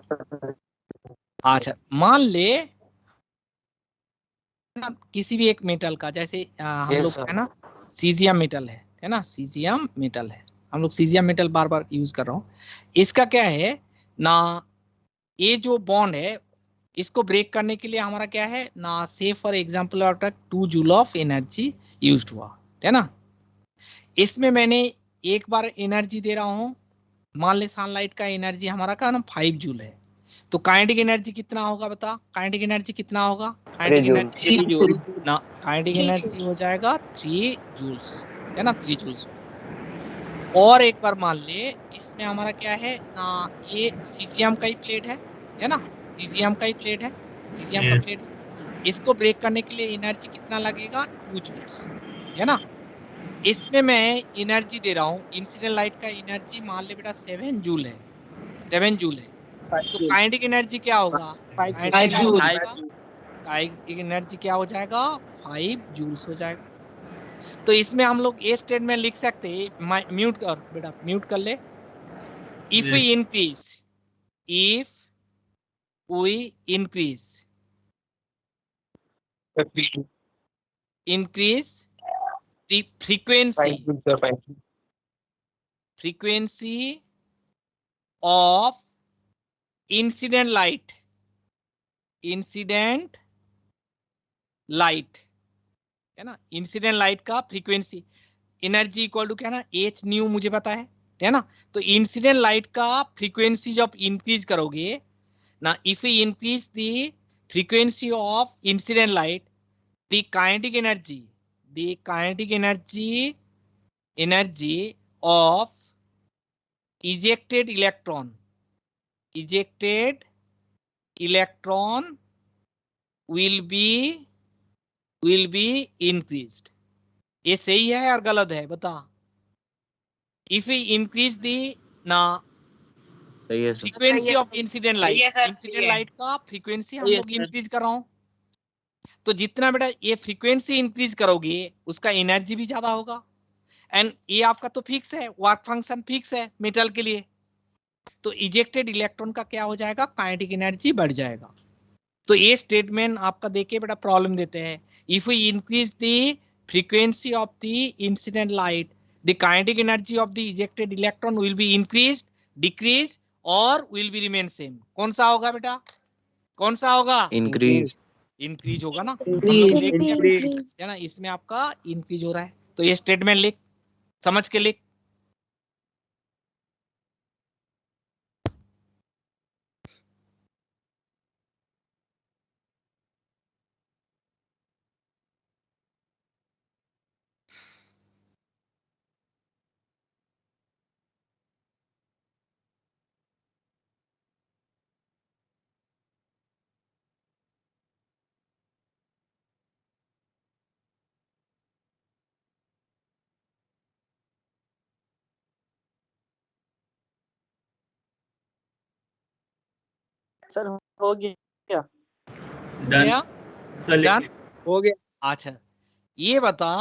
अच्छा मान ले किसी भी एक मेटल का, जैसे हम लोग है ना सीजियम मेटल है ना, सीजियम मेटल है, हम लोग सीजियम मेटल बार बार यूज कर रहा हूँ। इसका क्या है ना, ये जो बॉन्ड है इसको ब्रेक करने के लिए हमारा क्या है ना, से for example of 2 joule of energy used हुआ, है ना। इसमें मैंने एक बार एनर्जी दे रहा हूँ, मान ले सनलाइट का एनर्जी हमारा का ना 5 जूल है, तो काइनेटिक एनर्जी कितना होगा बता? काइनेटिक एनर्जी कितना होगा? काइनेटिक एनर्जी ना, काइनेटिक एनर्जी हो जाएगा 3 जूल्स, है ना, 3 जूल्स। और एक बार मान ले इसमें हमारा क्या है ना, ये सीजियम का ही प्लेट है ना, सीजियम का ही प्लेट है, सीजियम का प्लेट है। इसको ब्रेक करने के लिए एनर्जी कितना लगेगा? 2 जूल्स, है ना। इसमें मैं एनर्जी दे रहा हूँ, इंसिडेंट लाइट का एनर्जी मान ले बेटा 7 जूल है, 7 जूल है। तो काइनेटिक एनर्जी क्या होगा? काइनेटिक एनर्जी क्या हो जाएगा? 5 जूल्स हो जाएगा। तो इसमें हम लोग ये स्टेटमेंट लिख सकते हैं, म्यूट कर बेटा, म्यूट कर ले। If we increase, if we increase the frequency of incident light है ना, इंसिडेंट लाइट का फ्रीक्वेंसी एनर्जी इक्वल टू क्या ना, एच न्यू मुझे पता है ना। तो इंसिडेंट लाइट का फ्रीक्वेंसी जब इंक्रीज करोगे ना, if you increase the frequency of incident light, the kinetic energy of ejected electron will be increased। ये सही है और गलत है बता? इफ वी इंक्रीज दी ना फ्रीक्वेंसी ऑफ इंसिडेंट लाइट का फ्रीक्वेंसी हम लोग इंक्रीज कर रहा हूं, तो जितना बेटा ये फ्रीक्वेंसी इंक्रीज करोगे उसका एनर्जी भी ज्यादा होगा। एंड ये आपका तो फिक्स है, वर्क फंक्शन फिक्स है मेटल के लिए, तो इजेक्टेड इलेक्ट्रॉन का क्या हो जाएगा? काइनेटिक एनर्जी बढ़ जाएगा। तो ये स्टेटमेंट आपका देके बेटा प्रॉब्लम देते हैं, if we increase the frequency of the incident light the kinetic energy of the ejected electron will be increased, decreased or will be remain same. कौन सा होगा बेटा? कौन सा होगा? इंक्रीज। इंक्रीज होगा ना, Increase. है ना, इसमें आपका इंक्रीज हो रहा है। तो ये स्टेटमेंट लिख, समझ के लिख। सर हो गया। डन हो गया। अच्छा, ये बता,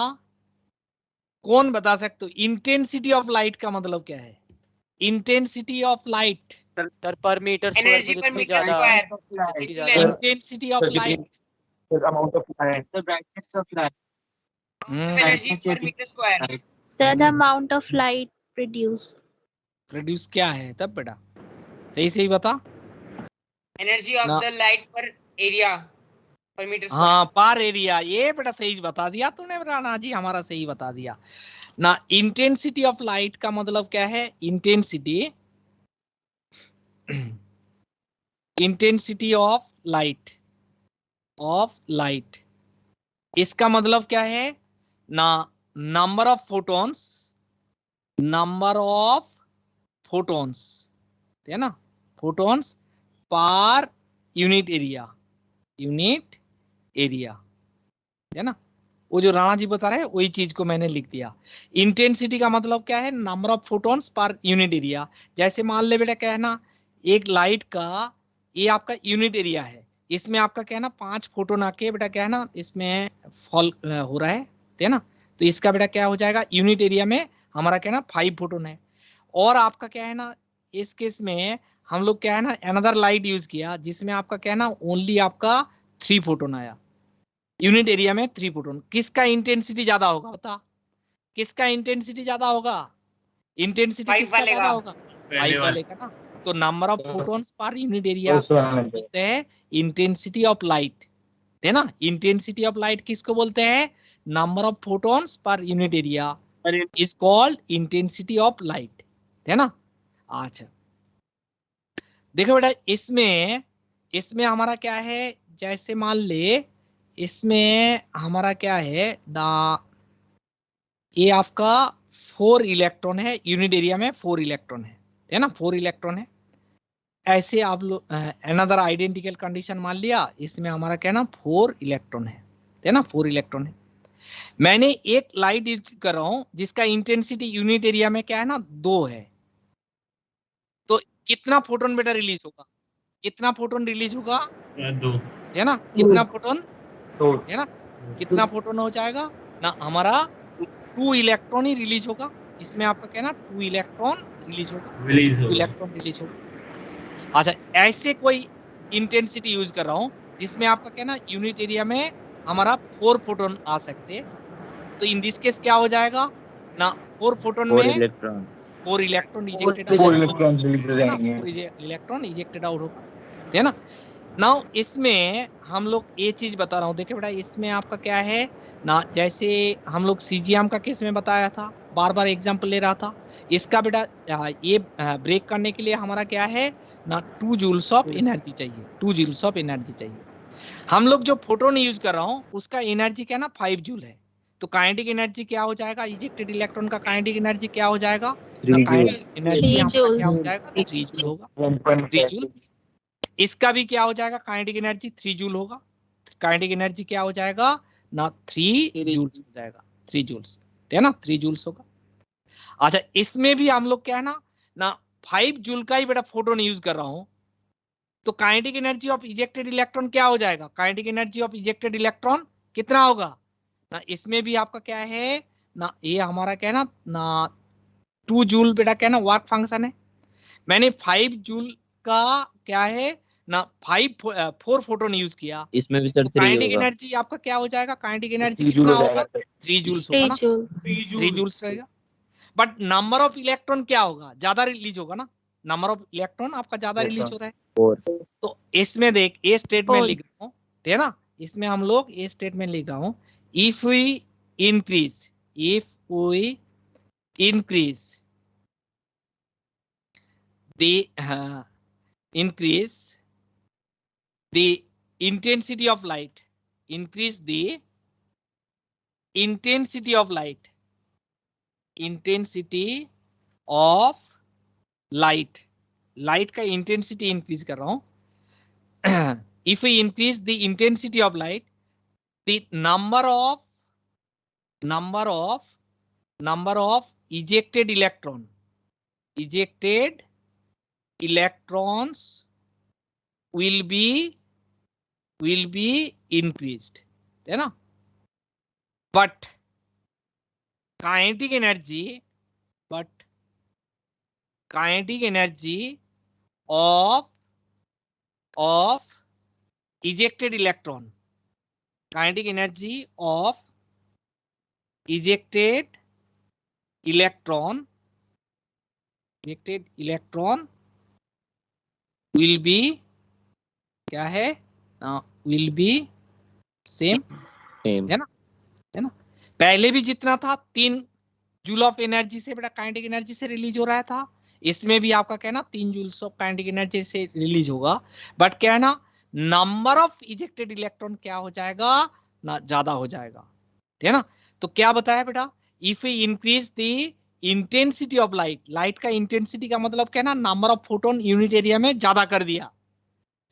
कौन बता सकते हो इंटेंसिटी ऑफ लाइट का मतलब क्या है? Intensity of light sir per metre square energy पर metre square, intensity of light, amount of light, The brightness of light. एनर्जी पर मीटर स्क्वायर। Sir, the amount of light produced. Produce क्या है तब बेटा? सही सही बता। Energy of the light per area per metre square. हाँ, पर एरिया, ये बेटा सही बता दिया तूने राणा जी, हमारा सही बता दिया ना। इंटेंसिटी ऑफ लाइट का मतलब क्या है? इंटेंसिटी ऑफ लाइट, इसका मतलब क्या है ना? नंबर ऑफ फोटॉन्स, है ना, फोटॉन्स पर यूनिट एरिया, है ना। वो जो राणा जी बता रहे हैं वही चीज को मैंने लिख दिया। इंटेंसिटी का मतलब क्या है? Number of photons per unit area. जैसे मान ले बेटा, क्या है ना, एक लाइट का ये आपका यूनिट एरिया है, इसमें आपका क्या है ना 5 फोटोन आके बेटा क्या है ना इसमें फॉल हो रहा है ना। तो इसका बेटा क्या हो जाएगा? यूनिट एरिया में हमारा क्या है ना 5 फोटोन है। और आपका क्या है ना, इस केस में हम लोग क्या है ना अनदर लाइट यूज किया जिसमें आपका क्या है ना ओनली आपका 3 फोटोन आया, यूनिट एरिया में 3 फोटोन। किसका इंटेंसिटी ज्यादा होगा? बता, किसका इंटेंसिटी ज्यादा होगा? इंटेंसिटी किसका ज्यादा होगा? 5 वाले का ना। तो number of photons per unit area बोलते हैं इंटेंसिटी ऑफ लाइट, है ना। इंटेंसिटी ऑफ लाइट किसको बोलते हैं? Number of photons per unit area is called intensity of light, है ना। अच्छा देखो बेटा, इसमें हमारा क्या है, जैसे मान ले इसमें हमारा क्या है ना, ये आपका 4 इलेक्ट्रॉन है, यूनिट एरिया में 4 इलेक्ट्रॉन है ना, 4 इलेक्ट्रॉन है। ऐसे आप लोग अनदर आइडेंटिकल कंडीशन मान लिया, इसमें हमारा क्या है ना 4 इलेक्ट्रॉन है ना, 4 इलेक्ट्रॉन है। मैंने एक लाइट यूज कर रहा हूं जिसका इंटेंसिटी यूनिट एरिया में क्या है ना 2 है। तो कितना फोटोन बेटा रिलीज होगा? कितना फोटोन रिलीज होगा? 2, है ना। कितना फोटोन है ना, कितना फोटोन हो जाएगा ना? हमारा 2 इलेक्ट्रॉन ही रिलीज होगा। इसमें आपका क्या है ना 2 इलेक्ट्रॉन रिलीज होगा। अच्छा, ऐसे कोई इंटेंसिटी यूज कर रहा हूं जिसमें आपका क्या है ना यूनिट एरिया में हमारा 4 फोटोन आ सकते हैं। तो इन दिस केस क्या हो जाएगा ना, 4 फोटोन में 4 इलेक्ट्रॉन इजेक्टेड आउट होगा, है ना। नाउ इसमें हम लोग ये चीज बता रहा हूँ, देखिए बेटा, इसमें आपका क्या है ना, जैसे हम लोग सीजीएम का केस में बताया था, बार बार एग्जांपल ले रहा था। इसका बेटा ये ब्रेक करने के लिए हमारा क्या है ना 2 जूल्स ऑफ एनर्जी चाहिए, 2 जूल्स ऑफ एनर्जी चाहिए। हम लोग जो फोटोन यूज कर रहा हूँ उसका एनर्जी क्या है ना 5 जूल है। तो काइनेटिक एनर्जी क्या हो जाएगा? इजेक्टेड इलेक्ट्रॉन का काइनेटिक एनर्जी क्या हो जाएगा? 3 जूल। एनर्जी क्या हो जाएगा? 3 जूल होगा, 3 जूल। इसका भी क्या हो जाएगा? काइनेटिक एनर्जी 3 जूल होगा। काइनेटिक एनर्जी क्या हो जाएगा ना 3 जूल्स हो जाएगा, 3 जूल्स, है ना, 3 जूल्स होगा। अच्छा, इसमें भी हम लोग क्या है ना 5 जूल का ही बेटा फोटोन यूज कर रहा हूं। तो kinetic energy of ejected electron क्या हो जाएगा? Kinetic energy of ejected electron कितना होगा ना? इसमें भी आपका क्या है ना, ये हमारा क्या है ना 2 जूल बेटा क्या है ना वर्क फंक्शन है। मैंने 5 जूल का क्या है ना 4 फोटोन यूज किया। इसमें भी सर 3 काइनेटिक होगा। एनर्जी आपका क्या हो जाएगा? काइनेटिक एनर्जी कितना होगा? 3 जूल्स होगा ना, 3 जूल्स रहेगा। बट नंबर ऑफ इलेक्ट्रॉन क्या होगा, ज्यादा रिलीज होगा ना, नंबर ऑफ इलेक्ट्रॉन आपका ज्यादा रिलीज हो रहा है। तो इसमें देख ए स्टेटमेंट लिख रहा हूँ, ठीक है ना, इसमें हम लोग ए स्टेटमेंट लिख रहा हूँ, if we increase the intensity of light, increase the intensity of light, light का intensity increase कर रहा हूं। if we increase the intensity of light, the number of ejected electrons will be increased, है ना, but kinetic energy of ejected electron will be क्या है, will be same, है ना, पहले भी जितना था 3 जूल ऑफ एनर्जी से बेटा काइनेटिक एनर्जी से रिलीज हो रहा था, इसमें भी आपका क्या है ना 3 जूल्स ऑफ काइनेटिक एनर्जी से रिलीज होगा, बट क्या है ना नंबर ऑफ इजेक्टेड इलेक्ट्रॉन क्या हो जाएगा ना, ज्यादा हो जाएगा, ठीक है ना। तो क्या बताया बेटा, if we increase the intensity of light का इंटेंसिटी का मतलब क्या है ना, number of photon unit area में ज्यादा कर दिया,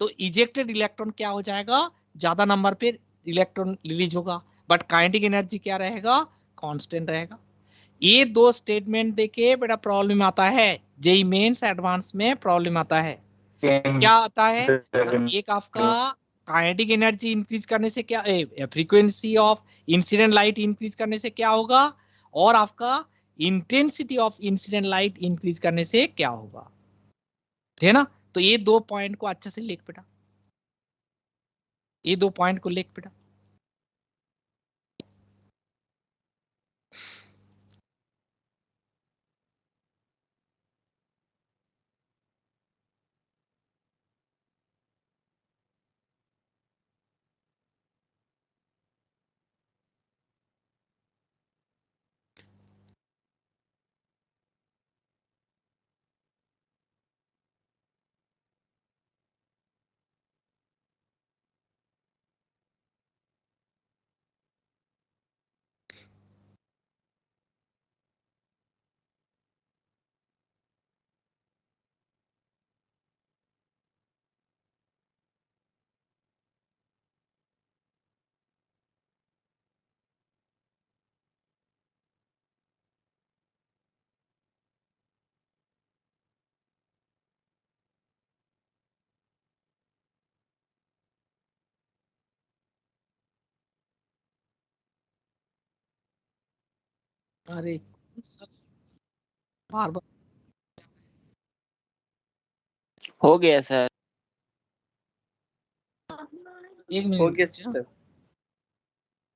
तो इजेक्टेड इलेक्ट्रॉन क्या हो जाएगा, ज्यादा नंबर पे इलेक्ट्रॉन रिलीज होगा, बट काइनेटिक एनर्जी क्या रहेगा, कांस्टेंट रहेगा। ये 2 स्टेटमेंट देके बेटा प्रॉब्लम आता है, जेई मेंस एडवांस में प्रॉब्लम आता है, क्या आता है, एक आपका काइनेटिक एनर्जी इंक्रीज करने से क्या, frequency of incident light increase करने से क्या होगा, और आपका intensity of incident light increase करने से क्या होगा, ठीक है ना। तो ये 2 पॉइंट को अच्छे से लिख बेटा, ये 2 पॉइंट को लिख बेटा। अरे बार बार हो गया सर, एक मिनट हो गया सर,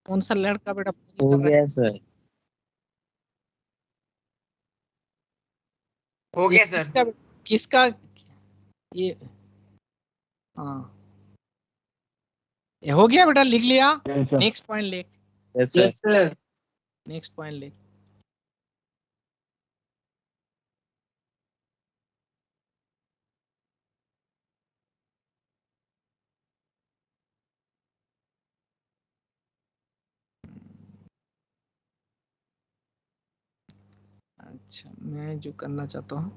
कौन सा लड़का बेटा हो गया सर, हो गया सर, किसका ये, हाँ ये हो गया बेटा, लिख लिया, नेक्स्ट पॉइंट लिख, यस सर, नेक्स्ट पॉइंट लिख। अच्छा मैं जो करना चाहता हूँ,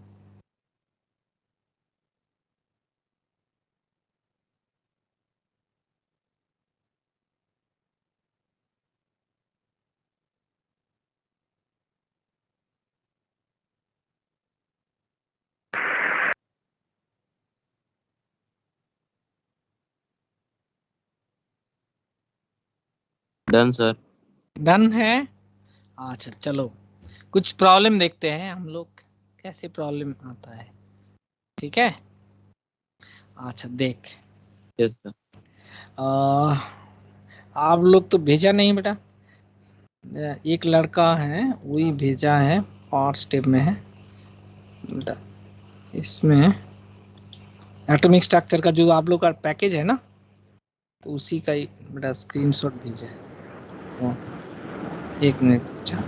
डन सर, डन है। अच्छा चलो कुछ प्रॉब्लम देखते हैं हम लोग, कैसे प्रॉब्लम आता है, ठीक है। अच्छा देख, यस सर, आप लोग तो भेजा नहीं बेटा, एक लड़का है वही भेजा है, और स्टेप में है बेटा, इसमें एटॉमिक स्ट्रक्चर का जो आप लोग का पैकेज है ना, तो उसी का ही बेटा स्क्रीनशॉट भेजा है। वो 1 मिनट, अच्छा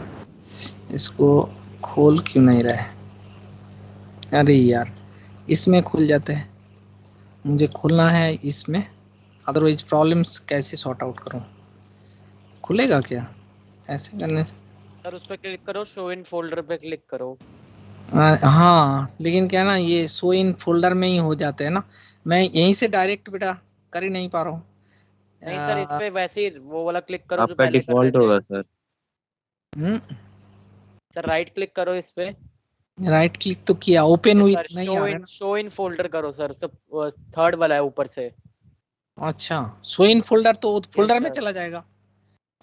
इसको खोल क्यों नहीं रहा है? अरे यार इसमें खुल जाते हैं, मुझे खोलना है इसमें, अदरवाइज प्रॉब्लम्स कैसे सॉर्ट आउट करूं? खुलेगा क्या ऐसे करने से? सर उस पर क्लिक करो, शो इन फोल्डर पे क्लिक करो। हाँ लेकिन क्या ना, ये शो इन फोल्डर में ही हो जाते हैं ना, मैं यहीं से डायरेक्ट बेटा कर ही नहीं पा रहा हूँ। नहीं सर, इस पे वैसे ही वो वाला क्लिक करो जो आपका पहले कर रहे डिफॉल्ट थे। होगा सर। सर राइट क्लिक करो इस पे। राइट क्लिक तो किया, ओपन हुई सर नहीं आ रहा है। शो इन फोल्डर करो सर, सब थर्ड वाला है ऊपर से। अच्छा शो इन फोल्डर, तो फोल्डर में सर। चला जाएगा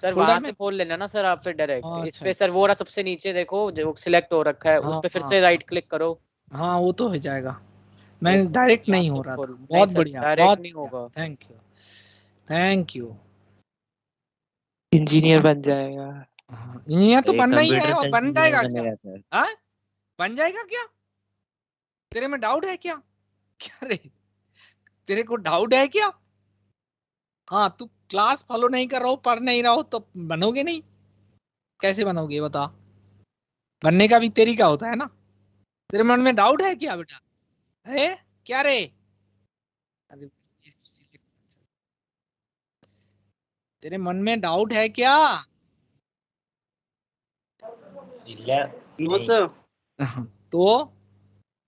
सर फोल्डर वहां में। से खोल लेना ना सर आप फिर डायरेक्ट। इस अच्छा पे सर वो रहा सबसे नीचे देखो जो सिलेक्ट हो रखा है, उस पे फिर से राइट क्लिक करो। हाँ वो तो हो जाएगा, मैं Yes, डायरेक्ट यहाँ नहीं से हो रहा था। खोल। नहीं बहुत सर, बढ़िया, डायरेक्ट बहुत नहीं होगा। Thank you, thank you. Engineer बन जाएगा। इंजीनियर तो ये बनना ही है, कंप्यूटर और साइंस बन इंजीनियर जाएगा क्या? बनेगा सर। हाँ बन जाएगा क्या? तेरे में डाउट है क्या? क्या रे, तेरे को डाउट है क्या? हाँ तू क्लास फॉलो नहीं कर रहा हो, पढ़ नहीं रहा हो, तो बनोगे नहीं। कैसे बनोगे बता? बनने का भी तरीका होता है ना। तेरे मन में डाउट है क्या बेटा? है क्या रे? अरे तेरे मन में डाउट है क्या? तो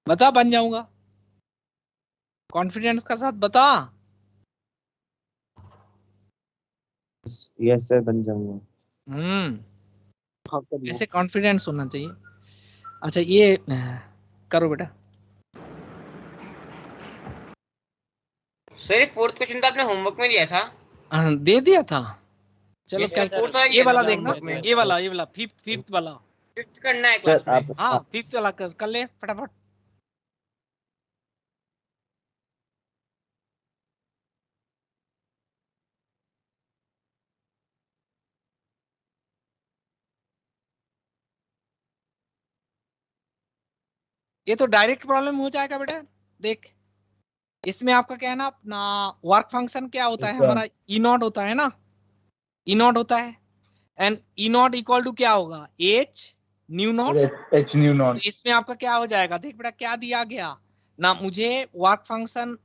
बता, बन जाऊंगा, कॉन्फिडेंस के साथ बता। यस सर बन जाऊंगा। ऐसे कॉन्फिडेंस होना चाहिए। अच्छा ये करो बेटा। सर 4th क्वेश्चन तो आपने होमवर्क में दिया था। दे दिया था। चलो Yes, क्या sir, 4th वाला ये दिया था वाला आपने देखना, homework में। ये वाला फिफ्थ वाला। 5th करना है क्लास में। हाँ 5th वाला कर ले फटाफट। ये तो डायरेक्ट प्रॉब्लम हो जाएगा बेटा। देख इसमें आपका क्या है ना, अपना वर्क फंक्शन क्या होता है हमारा, ई नॉट होता है ना, ई नॉट होता है, and E not equal to क्या होगा, H nu not, H nu not. तो इसमें आपका क्या हो जाएगा, देख बेटा क्या दिया गया ना, मुझे वर्क फंक्शन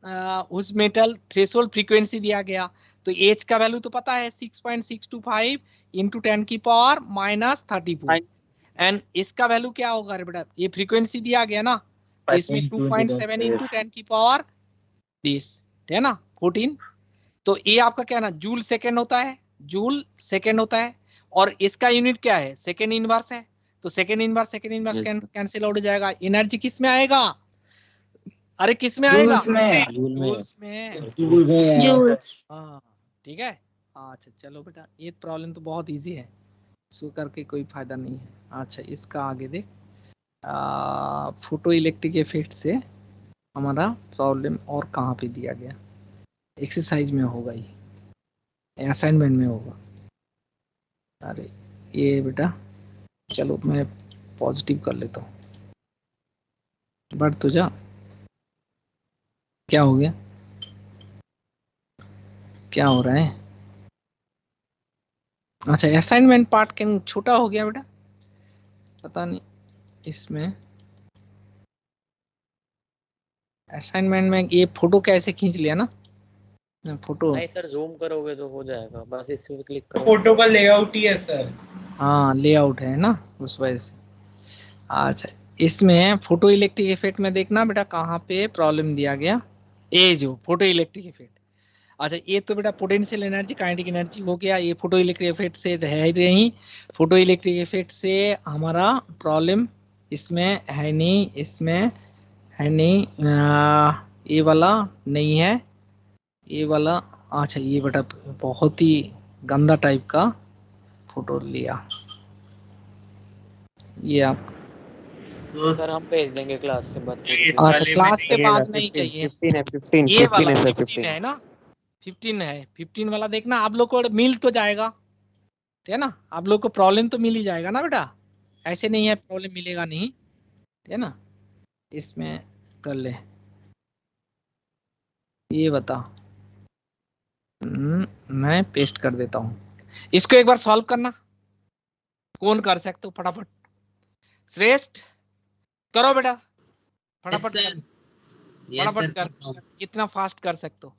उस मेटल थ्रेशोल्ड फ्रीक्वेंसी दिया गया, तो एच का वैल्यू तो पता है 6.625 इंटू 10 की पावर माइनस 34, एंड इसका वैल्यू क्या होगा रे बेटा, ये फ्रीक्वेंसी दिया गया ना, तो इसमें 2.7 इंटू 10 की पावर 20 है ना 14, तो ये आपका क्या है ना, जूल सेकेंड होता है, जूल सेकेंड होता है, और इसका यूनिट क्या है, सेकेंड इनवर्स है, तो सेकेंड इनवर्स कैंसिल आउट हो जाएगा। एनर्जी किस में आएगा, अरे किस में आएगा, जूल्स में, जूल्स। हाँ ठीक है। अच्छा चलो बेटा, ये प्रॉब्लम तो बहुत इजी है, इसको करके कोई फायदा नहीं है। अच्छा इसका आगे देख, फोटो इलेक्ट्रिक इफेक्ट से हमारा प्रॉब्लम और कहाँ पे दिया गया, एक्सरसाइज में होगा, ये असाइनमेंट में होगा। अरे ये बेटा चलो मैं पॉजिटिव कर लेता हूँ, बढ़ तो जा, क्या हो गया, क्या हो रहा है? अच्छा असाइनमेंट पार्ट के छोटा हो गया बेटा, पता नहीं इसमें असाइनमेंट में ये फोटो कैसे खींच लिया ना, फोटो नहीं सर जूम करोगे तो हो जाएगा, बस इस पे क्लिक करो। फोटो का लेआउट ही है सर। हाँ लेआउट है ना उस वजह से। अच्छा इसमें फोटो इलेक्ट्रिक इफेक्ट में देखना बेटा कहाँ पे प्रॉब्लम दिया गया, ये जो फोटो इलेक्ट्रिक इफेक्ट। अच्छा ये तो बेटा पोटेंशियल एनर्जी काइनेटिक एनर्जी हो गया, ये फोटो इलेक्ट्रिक इफेक्ट से है नहीं, फोटो इलेक्ट्रिक इफेक्ट से हमारा प्रॉब्लम इसमें है नहीं, इसमें है नहीं, ये वाला नहीं है, ये वाला। अच्छा ये बेटा बहुत ही गंदा टाइप का फोटो लिया, ये आप सर हम भेज देंगे क्लास के बाद। अच्छा क्लास के बाद नहीं चाहिए, 15 ये वाला है सर, 15 है ना, 15 है, 15 वाला देखना, आप लोग को मिल तो जाएगा, ठीक है ना, आप लोग को प्रॉब्लम तो मिल ही जाएगा ना बेटा, ऐसे नहीं है, प्रॉब्लम मिलेगा नहीं, है ना। इसमें कर ले, ये बता, मैं पेस्ट कर देता हूँ। इसको एक बार सॉल्व करना, कौन कर सकते हो फटाफट? श्रेष्ठ करो बेटा, फटाफट कर, फटाफट कर, कितना फास्ट कर सकते हो?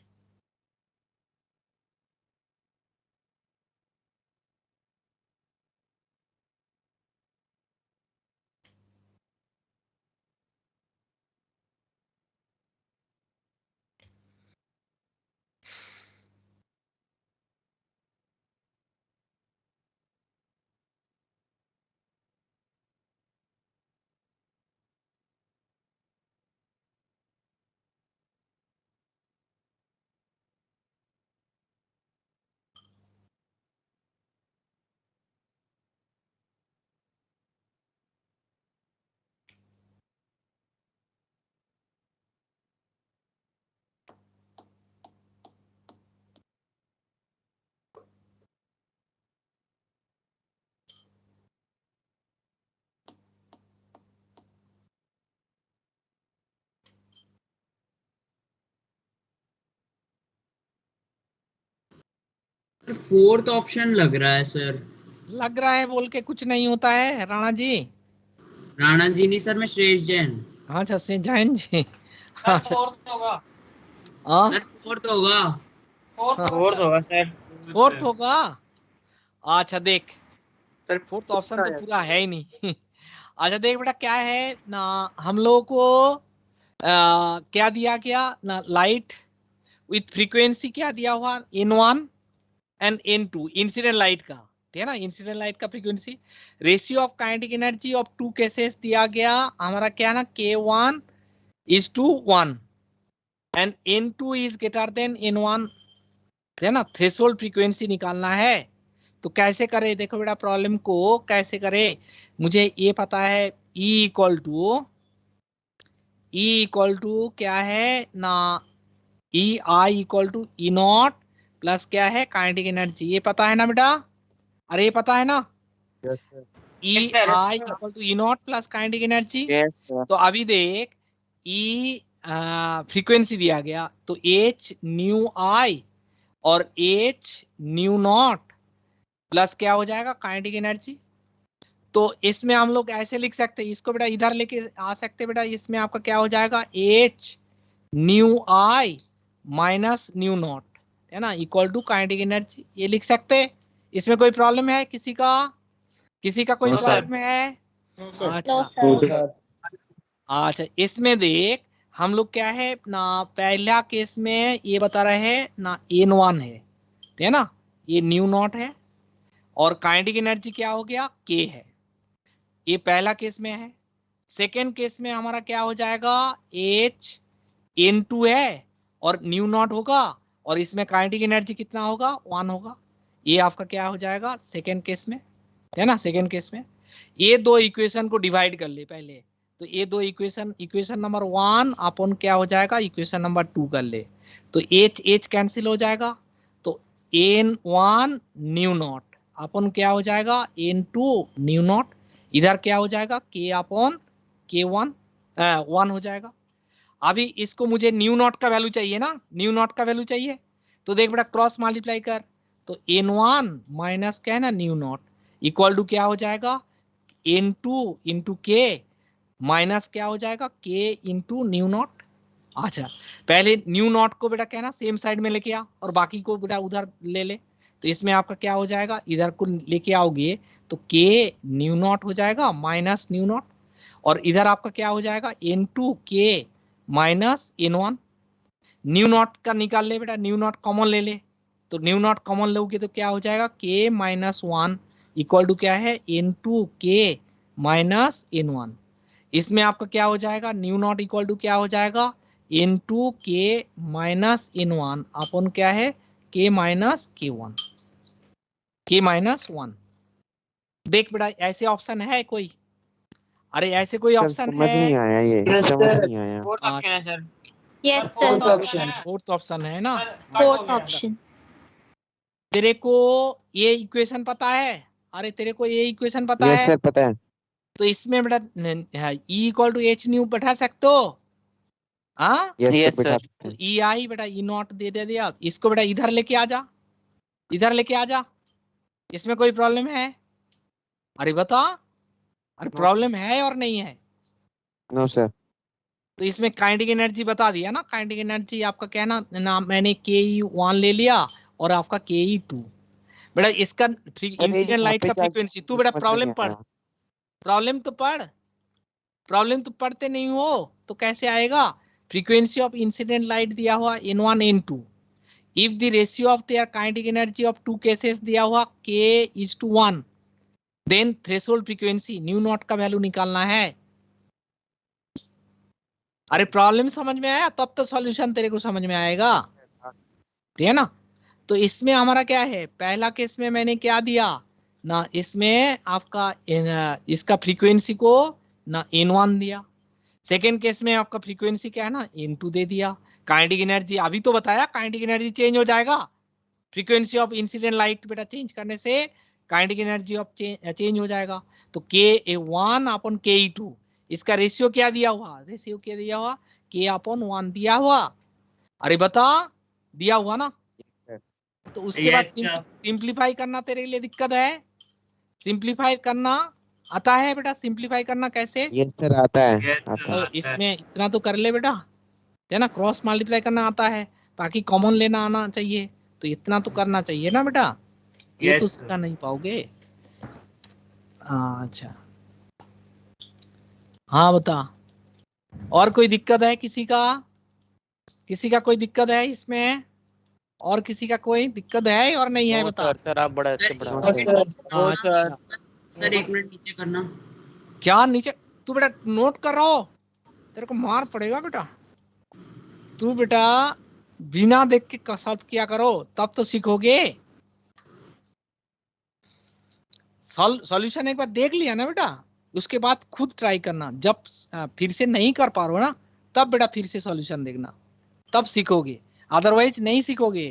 फोर्थ ऑप्शन लग रहा है सर। लग रहा है बोल के कुछ नहीं होता है राणा जी। राणा जी नहीं सर, मैं श्रेष्ठ जैन। अच्छा से जैन जी। फोर्थ होगा सर, फोर्थ होगा, फोर्थ होगा सर, फोर्थ होगा। अच्छा देख, फोर्थ ऑप्शन तो पूरा है ही नहीं। अच्छा देख बेटा, क्या है ना, हम लोगों को क्या दिया गया ना, लाइट विथ फ्रीक्वेंसी क्या दिया हुआ, N1 and N2, incident light का, ठीक है ना, इंसिडेंट लाइट का frequency. Ratio of kinetic energy of two cases दिया गया हमारा, क्या है ना, K1:1 and N2 is greater than N1, है ना। थ्रेशोल्ड फ्रीक्वेंसी निकालना है, तो कैसे करें? देखो बेटा, प्रॉब्लम को कैसे करें, मुझे ये पता है, E इक्वल टू क्या है ना, EI equal to E0 plus क्या है, काइनेटिक एनर्जी, ये पता है ना बेटा? अरे ये पता है ना, EI equal to E0 plus kinetic energy. तो अभी देख, E फ्रीक्वेंसी दिया गया, तो H न्यू I और H न्यू नॉट प्लस क्या हो जाएगा, काइनेटिक एनर्जी। तो इसमें हम लोग ऐसे लिख सकते हैं, इसको बेटा इधर लेके आ सकते हैं बेटा, इसमें आपका क्या हो जाएगा, H nu I minus new not, है ना, इक्वल टू काइनेटिक एनर्जी, ये लिख सकते हैं। इसमें कोई प्रॉब्लम है किसी का? किसी का कोई प्रॉब्लम है? अच्छा इसमें देख, हम लोग क्या है ना, पहला केस में ये बता रहे हैं ना, N1 है ना, ये न्यू नॉट है, और काइनेटिक एनर्जी क्या हो गया, K है, ये पहला केस में है। सेकेंड केस में हमारा क्या हो जाएगा, H N2 है और न्यू नॉट होगा, और इसमें काइनेटिक एनर्जी कितना होगा, 1 होगा। ये आपका क्या हो जाएगा सेकेंड केस में, है ना। सेकेंड केस में ये दो इक्वेशन को डिवाइड कर ले पहले, तो ये दो इक्वेशन नंबर 1 अपन क्या हो जाएगा, इक्वेशन नंबर 2 कर ले, तो H कैंसिल हो जाएगा, तो N1 न्यू नॉट अपन क्या हो जाएगा, N2 न्यू नॉट, इधर क्या हो जाएगा, K अपॉन K1 1 हो जाएगा। अभी इसको मुझे न्यू नॉट का वैल्यू चाहिए ना, न्यू नॉट का वैल्यू चाहिए, तो देख बेटा क्रॉस मल्टीप्लाई कर, तो N1 माइनस क्या है ना, न्यू नॉट इक्वल टू क्या हो जाएगा, N2 इंटू K माइनस क्या हो जाएगा, K इंटू न्यू नॉट। अच्छा पहले न्यू नॉट को बेटा क्या है ना, सेम साइड में लेके आ, और बाकी को बेटा उधर ले ले, तो इसमें आपका क्या हो जाएगा, इधर को लेके आओगे तो K न्यू नॉट हो जाएगा माइनस न्यू नॉट, और इधर आपका क्या हो जाएगा, N2K minus N1। New not का निकाल ले बेटा, न्यू नॉट कॉमन ले ले, तो न्यू नॉट कॉमन लोगे तो क्या हो जाएगा, K माइनस 1 इक्वल टू क्या है, N2K माइनस N1। इसमें आपका क्या हो जाएगा, न्यू नॉट इक्वल टू क्या हो जाएगा, N2K माइनस N1 अपन क्या है, K minus K1, K minus 1। देख बेटा ऐसे ऑप्शन है कोई? अरे ऐसे कोई ऑप्शन है? समझ नहीं आया, ये समझ नहीं आया। फोर्थ ऑप्शन है sir. Yes sir, fourth option है ना, फोर्थ ऑप्शन। तेरे को ये इक्वेशन पता है? अरे तेरे को ये इक्वेशन पता है? यस सर पता है। तो इसमें बेटा E equal to H nu बैठा सकते हो? हाँ यस सर, तो ई आई बेटा ई नॉट दे दिया। इसको बेटा इधर लेके आ जा, इधर लेके आ जा। इसमें कोई प्रॉब्लम है? अरे बता, अरे प्रॉब्लम है और नहीं है? No sir. तो इसमें काइनेटिक एनर्जी बता दिया ना। काइनेटिक एनर्जी आपका कहना ना, मैंने ke1 ले लिया और आपका ke2 बेटा। इसका इंसिडेंट लाइट का फ्रीक्वेंसी, तू बेटा प्रॉब्लम पढ़, प्रॉब्लम तो पढ़, प्रॉब्लम तो पढ़ते नहीं हो तो कैसे आएगा? फ्रीक्वेंसी ऑफ इंसिडेंट लाइट दिया हुआ n1 n2, if the ratio of their kinetic energy of two cases दिया हुआ k:1, then threshold frequency nu not का वैल्यू निकालना है। अरे प्रॉब्लम समझ में आया तब तो सॉल्यूशन तेरे को समझ में आएगा, ठीक है ना? तो इसमें हमारा क्या है, पहला केस में मैंने क्या दिया ना, इसमें आपका इसका फ्रीक्वेंसी को ना n1 दिया। सेकेंड केस में आपका फ्रीक्वेंसी क्या है ना, n2 दे दिया। काइनेटिक एनर्जी अभी तो बताया, काइनेटिक एनर्जी चेंज हो जाएगा फ्रीक्वेंसी ऑफ इंसिडेंट लाइट बेटा चेंज करने से, काइनेटिक एनर्जी ऑफ चेंज हो जाएगा। तो k1 अपन ke2, इसका रेशियो क्या दिया हुआ, रेशियो क्या दिया हुआ, k/1 दिया हुआ। अरे बता, दिया हुआ ना? तो उसके बाद सिंप्लीफाई करना तेरे लिए दिक्कत है? सिंप्लीफाई करना आता है बेटा? सिंप्लीफाई करना कैसे? यस सर, आता है। तो इसमें इतना तो कर ले बेटा, है ना? क्रॉस मल्टीप्लाई करना आता है, बाकी कॉमन लेना आना चाहिए, तो इतना तो करना चाहिए ना बेटा। ये तो सीखा नहीं पाओगे। अच्छा हाँ बता, और कोई दिक्कत है किसी का? किसी का कोई दिक्कत है इसमें? और किसी का कोई दिक्कत है और नहीं है? बता सर आप बड़ा अच्छे पढ़ा सर 1 मिनट नीचे करना। क्या नीचे? तू बेटा नोट कर रहा हो, तेरे को मार पड़ेगा बेटा। तू बेटा बिना देख के सॉल्व किया करो तब तो सीखोगे। सॉल्यूशन एक बार देख लिया ना बेटा, उसके बाद खुद ट्राई करना। जब फिर से नहीं कर पा रहे हो ना, तब बेटा फिर से सॉल्यूशन देखना, तब सीखोगे, अदरवाइज नहीं सीखोगे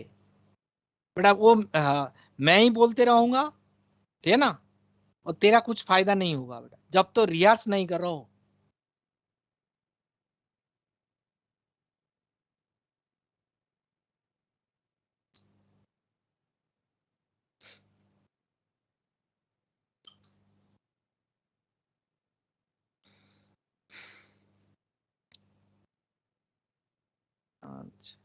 बेटा। वो मैं ही बोलते रहूंगा, ठीक है ना, और तेरा कुछ फायदा नहीं होगा बेटा जब तो रियाज नहीं कर रहा हो। अच्छा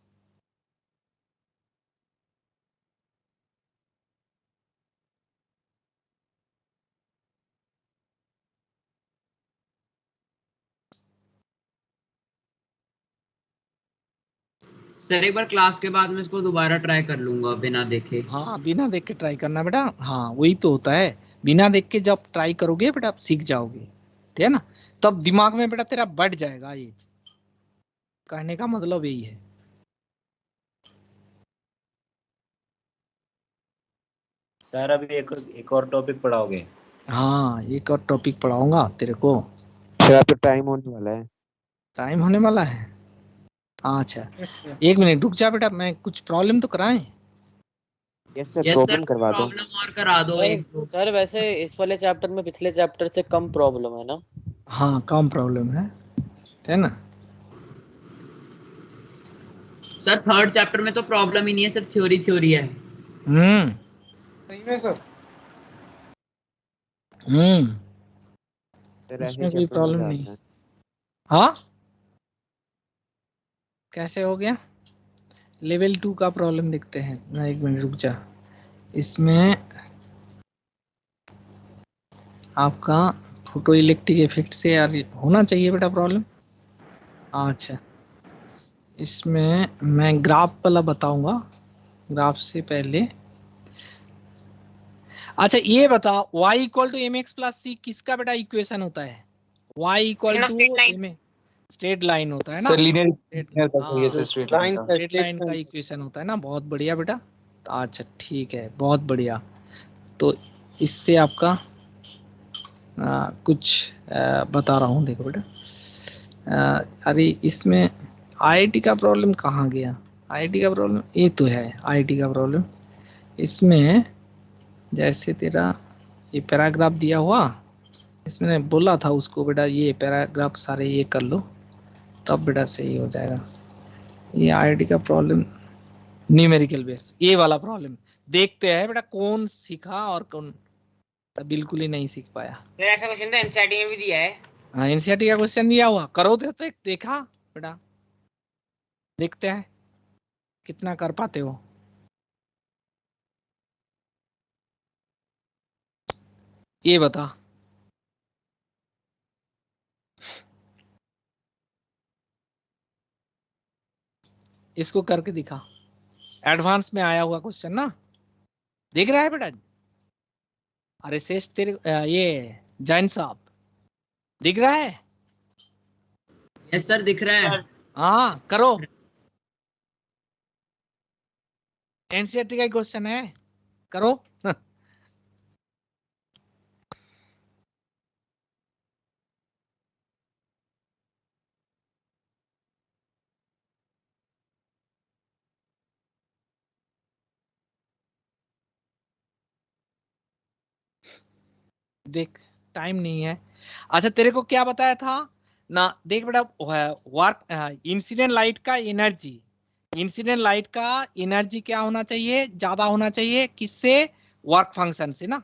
सर एक बार क्लास के बाद में इसको दोबारा ट्राई कर लूंगा बिना देखे। हाँ बिना देख के ट्राई करना बेटा। हाँ वही तो होता है, बिना देख के जब ट्राई करोगे बेटा सीख जाओगे, ठीक है ना? तब दिमाग में बेटा तेरा बढ़ जाएगा। ये कहने का मतलब यही है। सर अभी एक और टॉपिक पढ़ाओगे? हाँ एक और टॉपिक पढ़ाऊंगा तेरे को। सर तो टाइम होने वाला है। टाइम होने वाला है? अच्छा एक मिनट रुक जा बेटा, मैं कुछ प्रॉब्लम तो कराएं। यस सर, प्रॉब्लम करवा दो। प्रॉब्लम और करा दो। सर वैसे इस वाले चैप्टर में पिछले चैप्टर से कम प्रॉब्लम है ना? हाँ कम प्रॉब्लम है ना? सर थर्ड चैप्टर में तो प्रॉब्लम ही नहीं है, सिर्फ थ्योरी है। सही में सर। इसमें कोई प्रॉब्लम नहीं। हाँ कैसे हो गया? लेवल 2 का प्रॉब्लम देखते हैं ना, एक मिनट रुक जा। इसमें आपका फोटो इलेक्ट्रिक इफेक्ट से यार होना चाहिए बेटा प्रॉब्लम। अच्छा इसमें मैं ग्राफ वाला बताऊंगा, ग्राफ से पहले। अच्छा ये बता, y equal to mx plus C किसका बेटा इक्वेशन होता है? y equal to straight line होता है ना? स्ट्रेट लाइन का इक्वेशन होता है ना। बहुत बढ़िया बेटा। अच्छा ठीक है, बहुत बढ़िया। तो इससे आपका कुछ बता रहा हूँ, देखो बेटा। अरे इसमें IIT का प्रॉब्लम कहाँ गया? IIT का प्रॉब्लम ये तो है, IIT का प्रॉब्लम। इसमें जैसे तेरा ये पैराग्राफ दिया हुआ इसमें बोला था उसको बेटा ये पैराग्राफ सारे ये कर लो तब बेटा सही हो जाएगा। ये आईडी का प्रॉब्लम न्यूमेरिकल बेस, ये वाला प्रॉब्लम देखते हैं बेटा कौन सीखा और कौन बिल्कुल ही नहीं सीख पाया। सर ऐसा क्वेश्चन तो एनसीईआरटी में भी दिया है। हाँ एनसीईआरटी का क्वेश्चन दिया हुआ, करो तो देखा बेटा, देखते हैं कितना कर पाते हो। ये बता इसको करके दिखा, एडवांस में आया हुआ क्वेश्चन ना, देख रहा है बेटा? अरे शेष तेरे ये जैन साहब दिख रहा है? यस सर दिख रहा है। हाँ करो, एनसीईआरटी का क्वेश्चन है, करो। देख टाइम नहीं है। अच्छा तेरे को क्या बताया था ना, देख बेटा वर्क इंसिडेंट लाइट का एनर्जी, इंसिडेंट लाइट का एनर्जी क्या होना चाहिए, ज्यादा होना चाहिए किससे, वर्क फंक्शन से ना।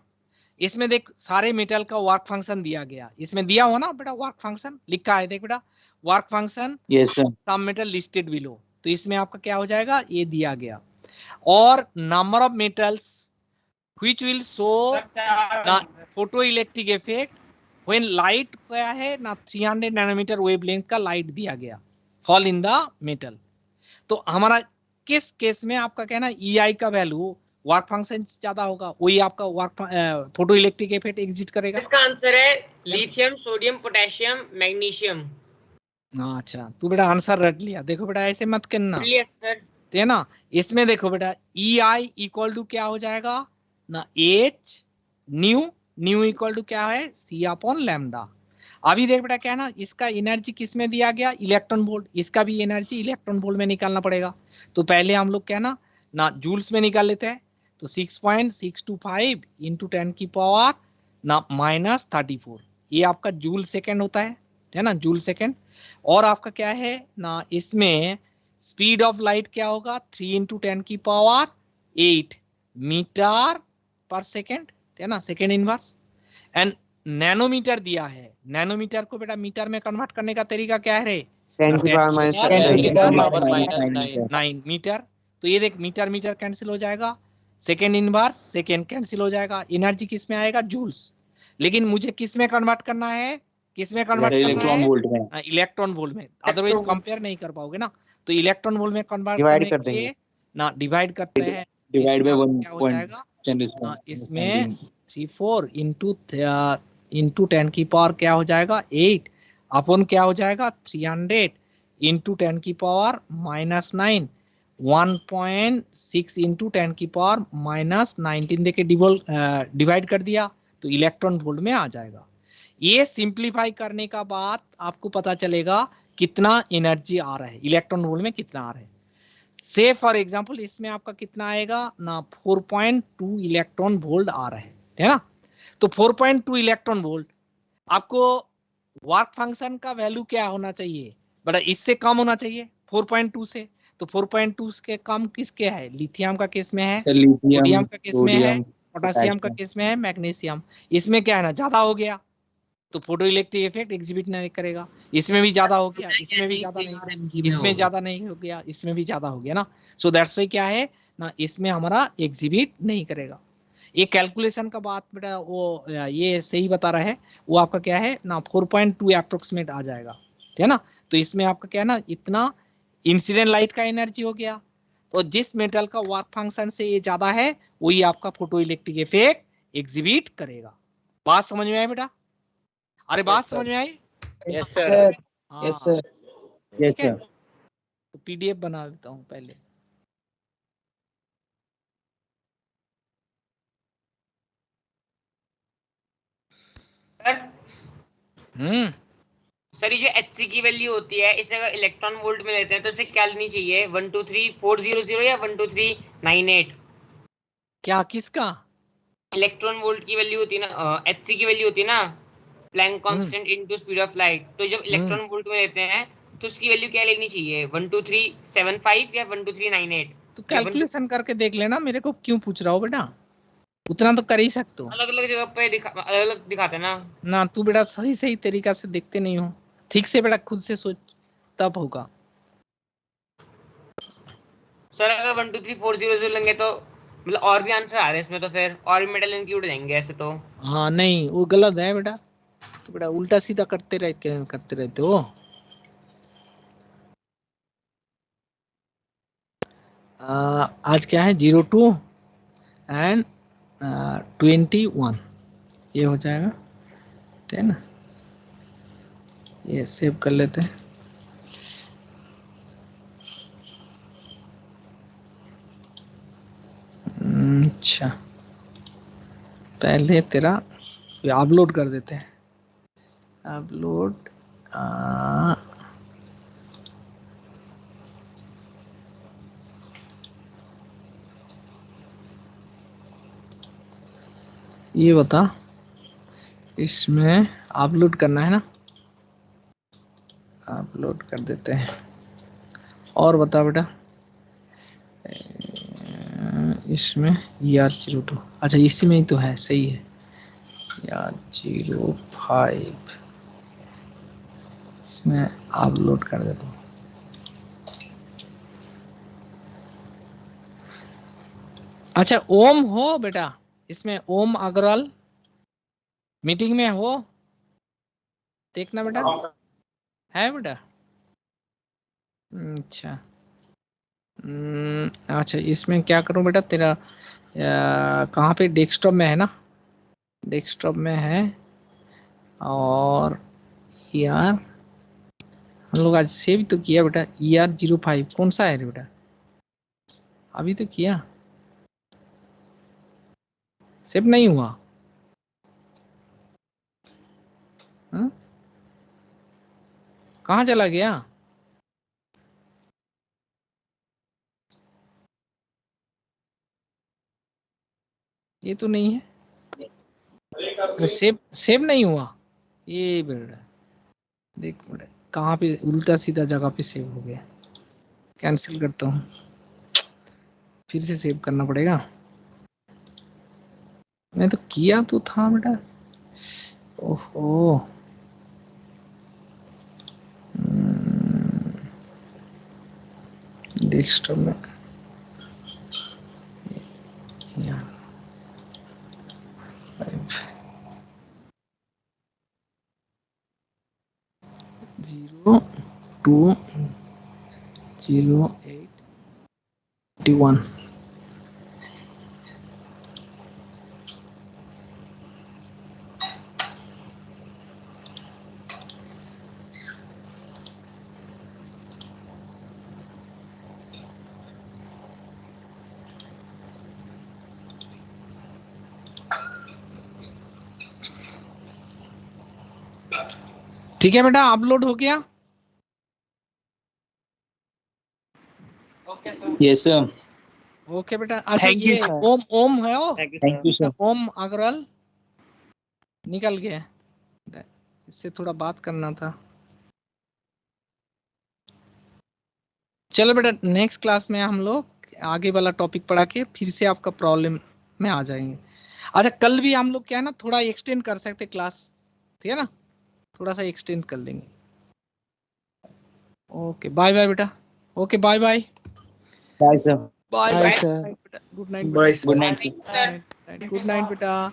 इसमें देख सारे मेटल का वर्क फंक्शन दिया गया, इसमें दिया हुआ ना बेटा वर्क फंक्शन लिखा है, देख बेटा work function yes sir. Some metal listed below, तो इसमें आपका क्या हो जाएगा, ये दिया गया। और number of metals which will show the photoelectric effect when light क्या है ना 300 नैनोमीटर वेवलेंथ का लाइट दिया गया fall in the metal। तो हमारा किस केस में आपका कहना EI का वैल्यू वर्क फंक्शन ज्यादा होगा, वही आपका work photo electric effect exit करेगा। इसका आंसर है लिथियम, सोडियम, पोटेशियम, मैग्नीशियम। अच्छा तू बेटा आंसर रट लिया, देखो बेटा ऐसे मत करना सर है ना। इसमें देखो बेटा EI इक्वल टू क्या हो जाएगा ना H न्यू इक्वल टू क्या है C/λ। अभी देख बेटा क्या है ना, इसका एनर्जी किस में दिया गया, इलेक्ट्रॉन वोल्ट, इसका भी एनर्जी इलेक्ट्रॉन वोल्ट में निकालना पड़ेगा। तो पहले हम लोग क्या ना जूल्स में निकाल लेते हैं, तो 6.625 इंटू 10 की पावर ना -34, ये आपका जूल सेकेंड होता है ना, जूल सेकेंड। और आपका क्या है ना इसमें स्पीड ऑफ लाइट क्या होगा 3 इंटू 10 की पावर 8 मीटर पर सेकेंड, है ना, सेकेंड इनवर्स। एंड नैनोमीटर दिया है, नैनोमीटर को बेटा मीटर में कन्वर्ट करने का तरीका क्या है रे, 10 की पावर -9 मीटर। तो ये देख मीटर मीटर कैंसिल हो जाएगा, सेकेंड इनवर्स सेकेंड कैंसिल हो जाएगा, एनर्जी किस में आएगा जूल्स। लेकिन मुझे किस में कन्वर्ट करना है, किस में कन्वर्ट करना है, इलेक्ट्रॉन वोल्ट में, इलेक्ट्रॉन वोल्ट में, अदरवाइज कंपेयर नहीं कर पाओगे ना। तो इलेक्ट्रॉन वोल्ट में कन्वर्ट करने के लिए ना डिवाइड करते हैं, डिवाइड बाय 1.10 इसमें 34 इंटू 10 की पावर क्या हो जाएगा 8 अपन क्या हो जाएगा 300 इंटू 10 की पावर -9 1.6 इंटू 10 की पावर -19 देके डिवाइड कर दिया तो इलेक्ट्रॉन वोल्ट में आ जाएगा। ये सिंप्लीफाई करने का बाद आपको पता चलेगा कितना एनर्जी आ रहा है, इलेक्ट्रॉन वोल्ट में कितना आ रहा है। से फॉर एग्जांपल इसमें आपका कितना आएगा ना 4.2 इलेक्ट्रॉन वोल्ट आ रहा है ना। तो 4.2 इलेक्ट्रॉन वोल्ट आपको वर्क फंक्शन का वैल्यू क्या होना चाहिए बड़ा, इससे कम होना चाहिए 4.2 से। तो 4.2 के कम किसके है, लिथियम का केस में है, सोडियम का केस में है, पोटेशियम का केस में है, मैग्नीशियम। इसमें क्या है ना ज्यादा हो गया तो फोटो इलेक्ट्रिक इफेक्ट एग्जिबिट नहीं करेगा। इसमें भी ज्यादा हो गया, इसमें भी ज्यादा नहीं, इसमें ज्यादा नहीं हो गया, इसमें भी ज्यादा हो गया ना। सो दैट्स व्हाई क्या है ना इसमें हमारा एग्जिबिट नहीं करेगा। ये कैलकुलेशन का बात बेटा वो ये सही बता रहा है, वो आपका क्या है ना 4.2 अप्रोक्सीमेट आ जाएगा, है ना। तो इसमें आपका क्या है ना इतना इंसिडेंट लाइट का एनर्जी हो गया। तो जिस मेटल का वर्क फंक्शन से ये ज्यादा है वही आपका फोटो इलेक्ट्रिक इफेक्ट एग्जिबिट करेगा। बात समझ में आई बेटा? अरे बात समझ में आई? Yes sir, yes sir, yes sir. तो पीडीएफ बना देता हूँ पहले। सर ये जो HC की वैल्यू होती है इसे अगर इलेक्ट्रॉन वोल्ट में लेते हैं तो इसे क्या लेनी चाहिए 123400 या 12398? क्या किसका इलेक्ट्रॉन वोल्ट की वैल्यू होती है ना, HC की वैल्यू होती है ना Planck constant into speed of light, तो जब इलेक्ट्रॉन वोल्ट में देते हैं तो उसकी वैल्यू क्या लेनी चाहिए, 12375 या 12398? तो कैलकुलेशन करके देख लेना, मेरे को क्यों पूछ रहा हो बेटा, उतना तो कर ही सकते हो। अलग अलग जगह पे अलग अलग दिखाते ना। ना तू बेटा सही तरीका से देखते नहीं हो, ठीक से बेटा खुद से सोच तब होगा। सर अगर 12340 लेंगे तो मतलब और भी आंसर आ रहे हैं इसमें, तो फिर और भी मेटल इंक्लूड जाएंगे ऐसे तो। हाँ नहीं वो गलत है बेटा, तो बेटा उल्टा सीधा करते रहते हो। आज क्या है 02 एंड 21 ये हो जाएगा, ठीक है ना। ये सेव कर लेते हैं। अच्छा पहले तेरा अपलोड कर देते हैं, अपलोड ये बता, इसमें अपलोड करना है ना, अपलोड कर देते हैं। और बता बेटा इसमें ER02, अच्छा इसी में ही तो है, सही है ER05, इसमें अपलोड कर देता हूँ। अच्छा ओम हो बेटा इसमें, ओम अग्रवाल मीटिंग में हो, देखना बेटा है बेटा। अच्छा अच्छा इसमें क्या करूं बेटा, तेरा कहाँ पे, डेस्कटॉप में है ना, डेस्कटॉप में है। और यार हम लोग आज सेव तो किया बेटा, ER05 कौन सा है रे बेटा, अभी तो किया, सेव नहीं हुआ। कहाँ चला गया, ये तो नहीं है, सेव नहीं हुआ ये बेटा, देख बेटा कहाँ पे उल्टा सीधा जगह पे सेव हो गया। कैंसिल करता हूँ, फिर से सेव करना पड़ेगा। मैं तो किया तो था बेटा, ओहो डेस्कटॉप में यहाँ 020821। ठीक है बेटा अपलोड हो गया। Yes sir. ओके बेटा। अच्छा ये ओम है वो, थैंक यू सर। ओम अग्रवाल निकल गया, इससे थोड़ा बात करना था। चलो बेटा नेक्स्ट क्लास में हम लोग आगे वाला टॉपिक पढ़ा के फिर से आपका प्रॉब्लम में आ जाएंगे। अच्छा कल भी हम लोग क्या है ना थोड़ा एक्सटेंड कर सकते क्लास, ठीक है ना, थोड़ा सा एक्सटेंड कर लेंगे। ओके बाय बाय बेटा, okay bye bye bye sir. Bye bye bye sir. Good night, bye good night sir. Good night बेटा।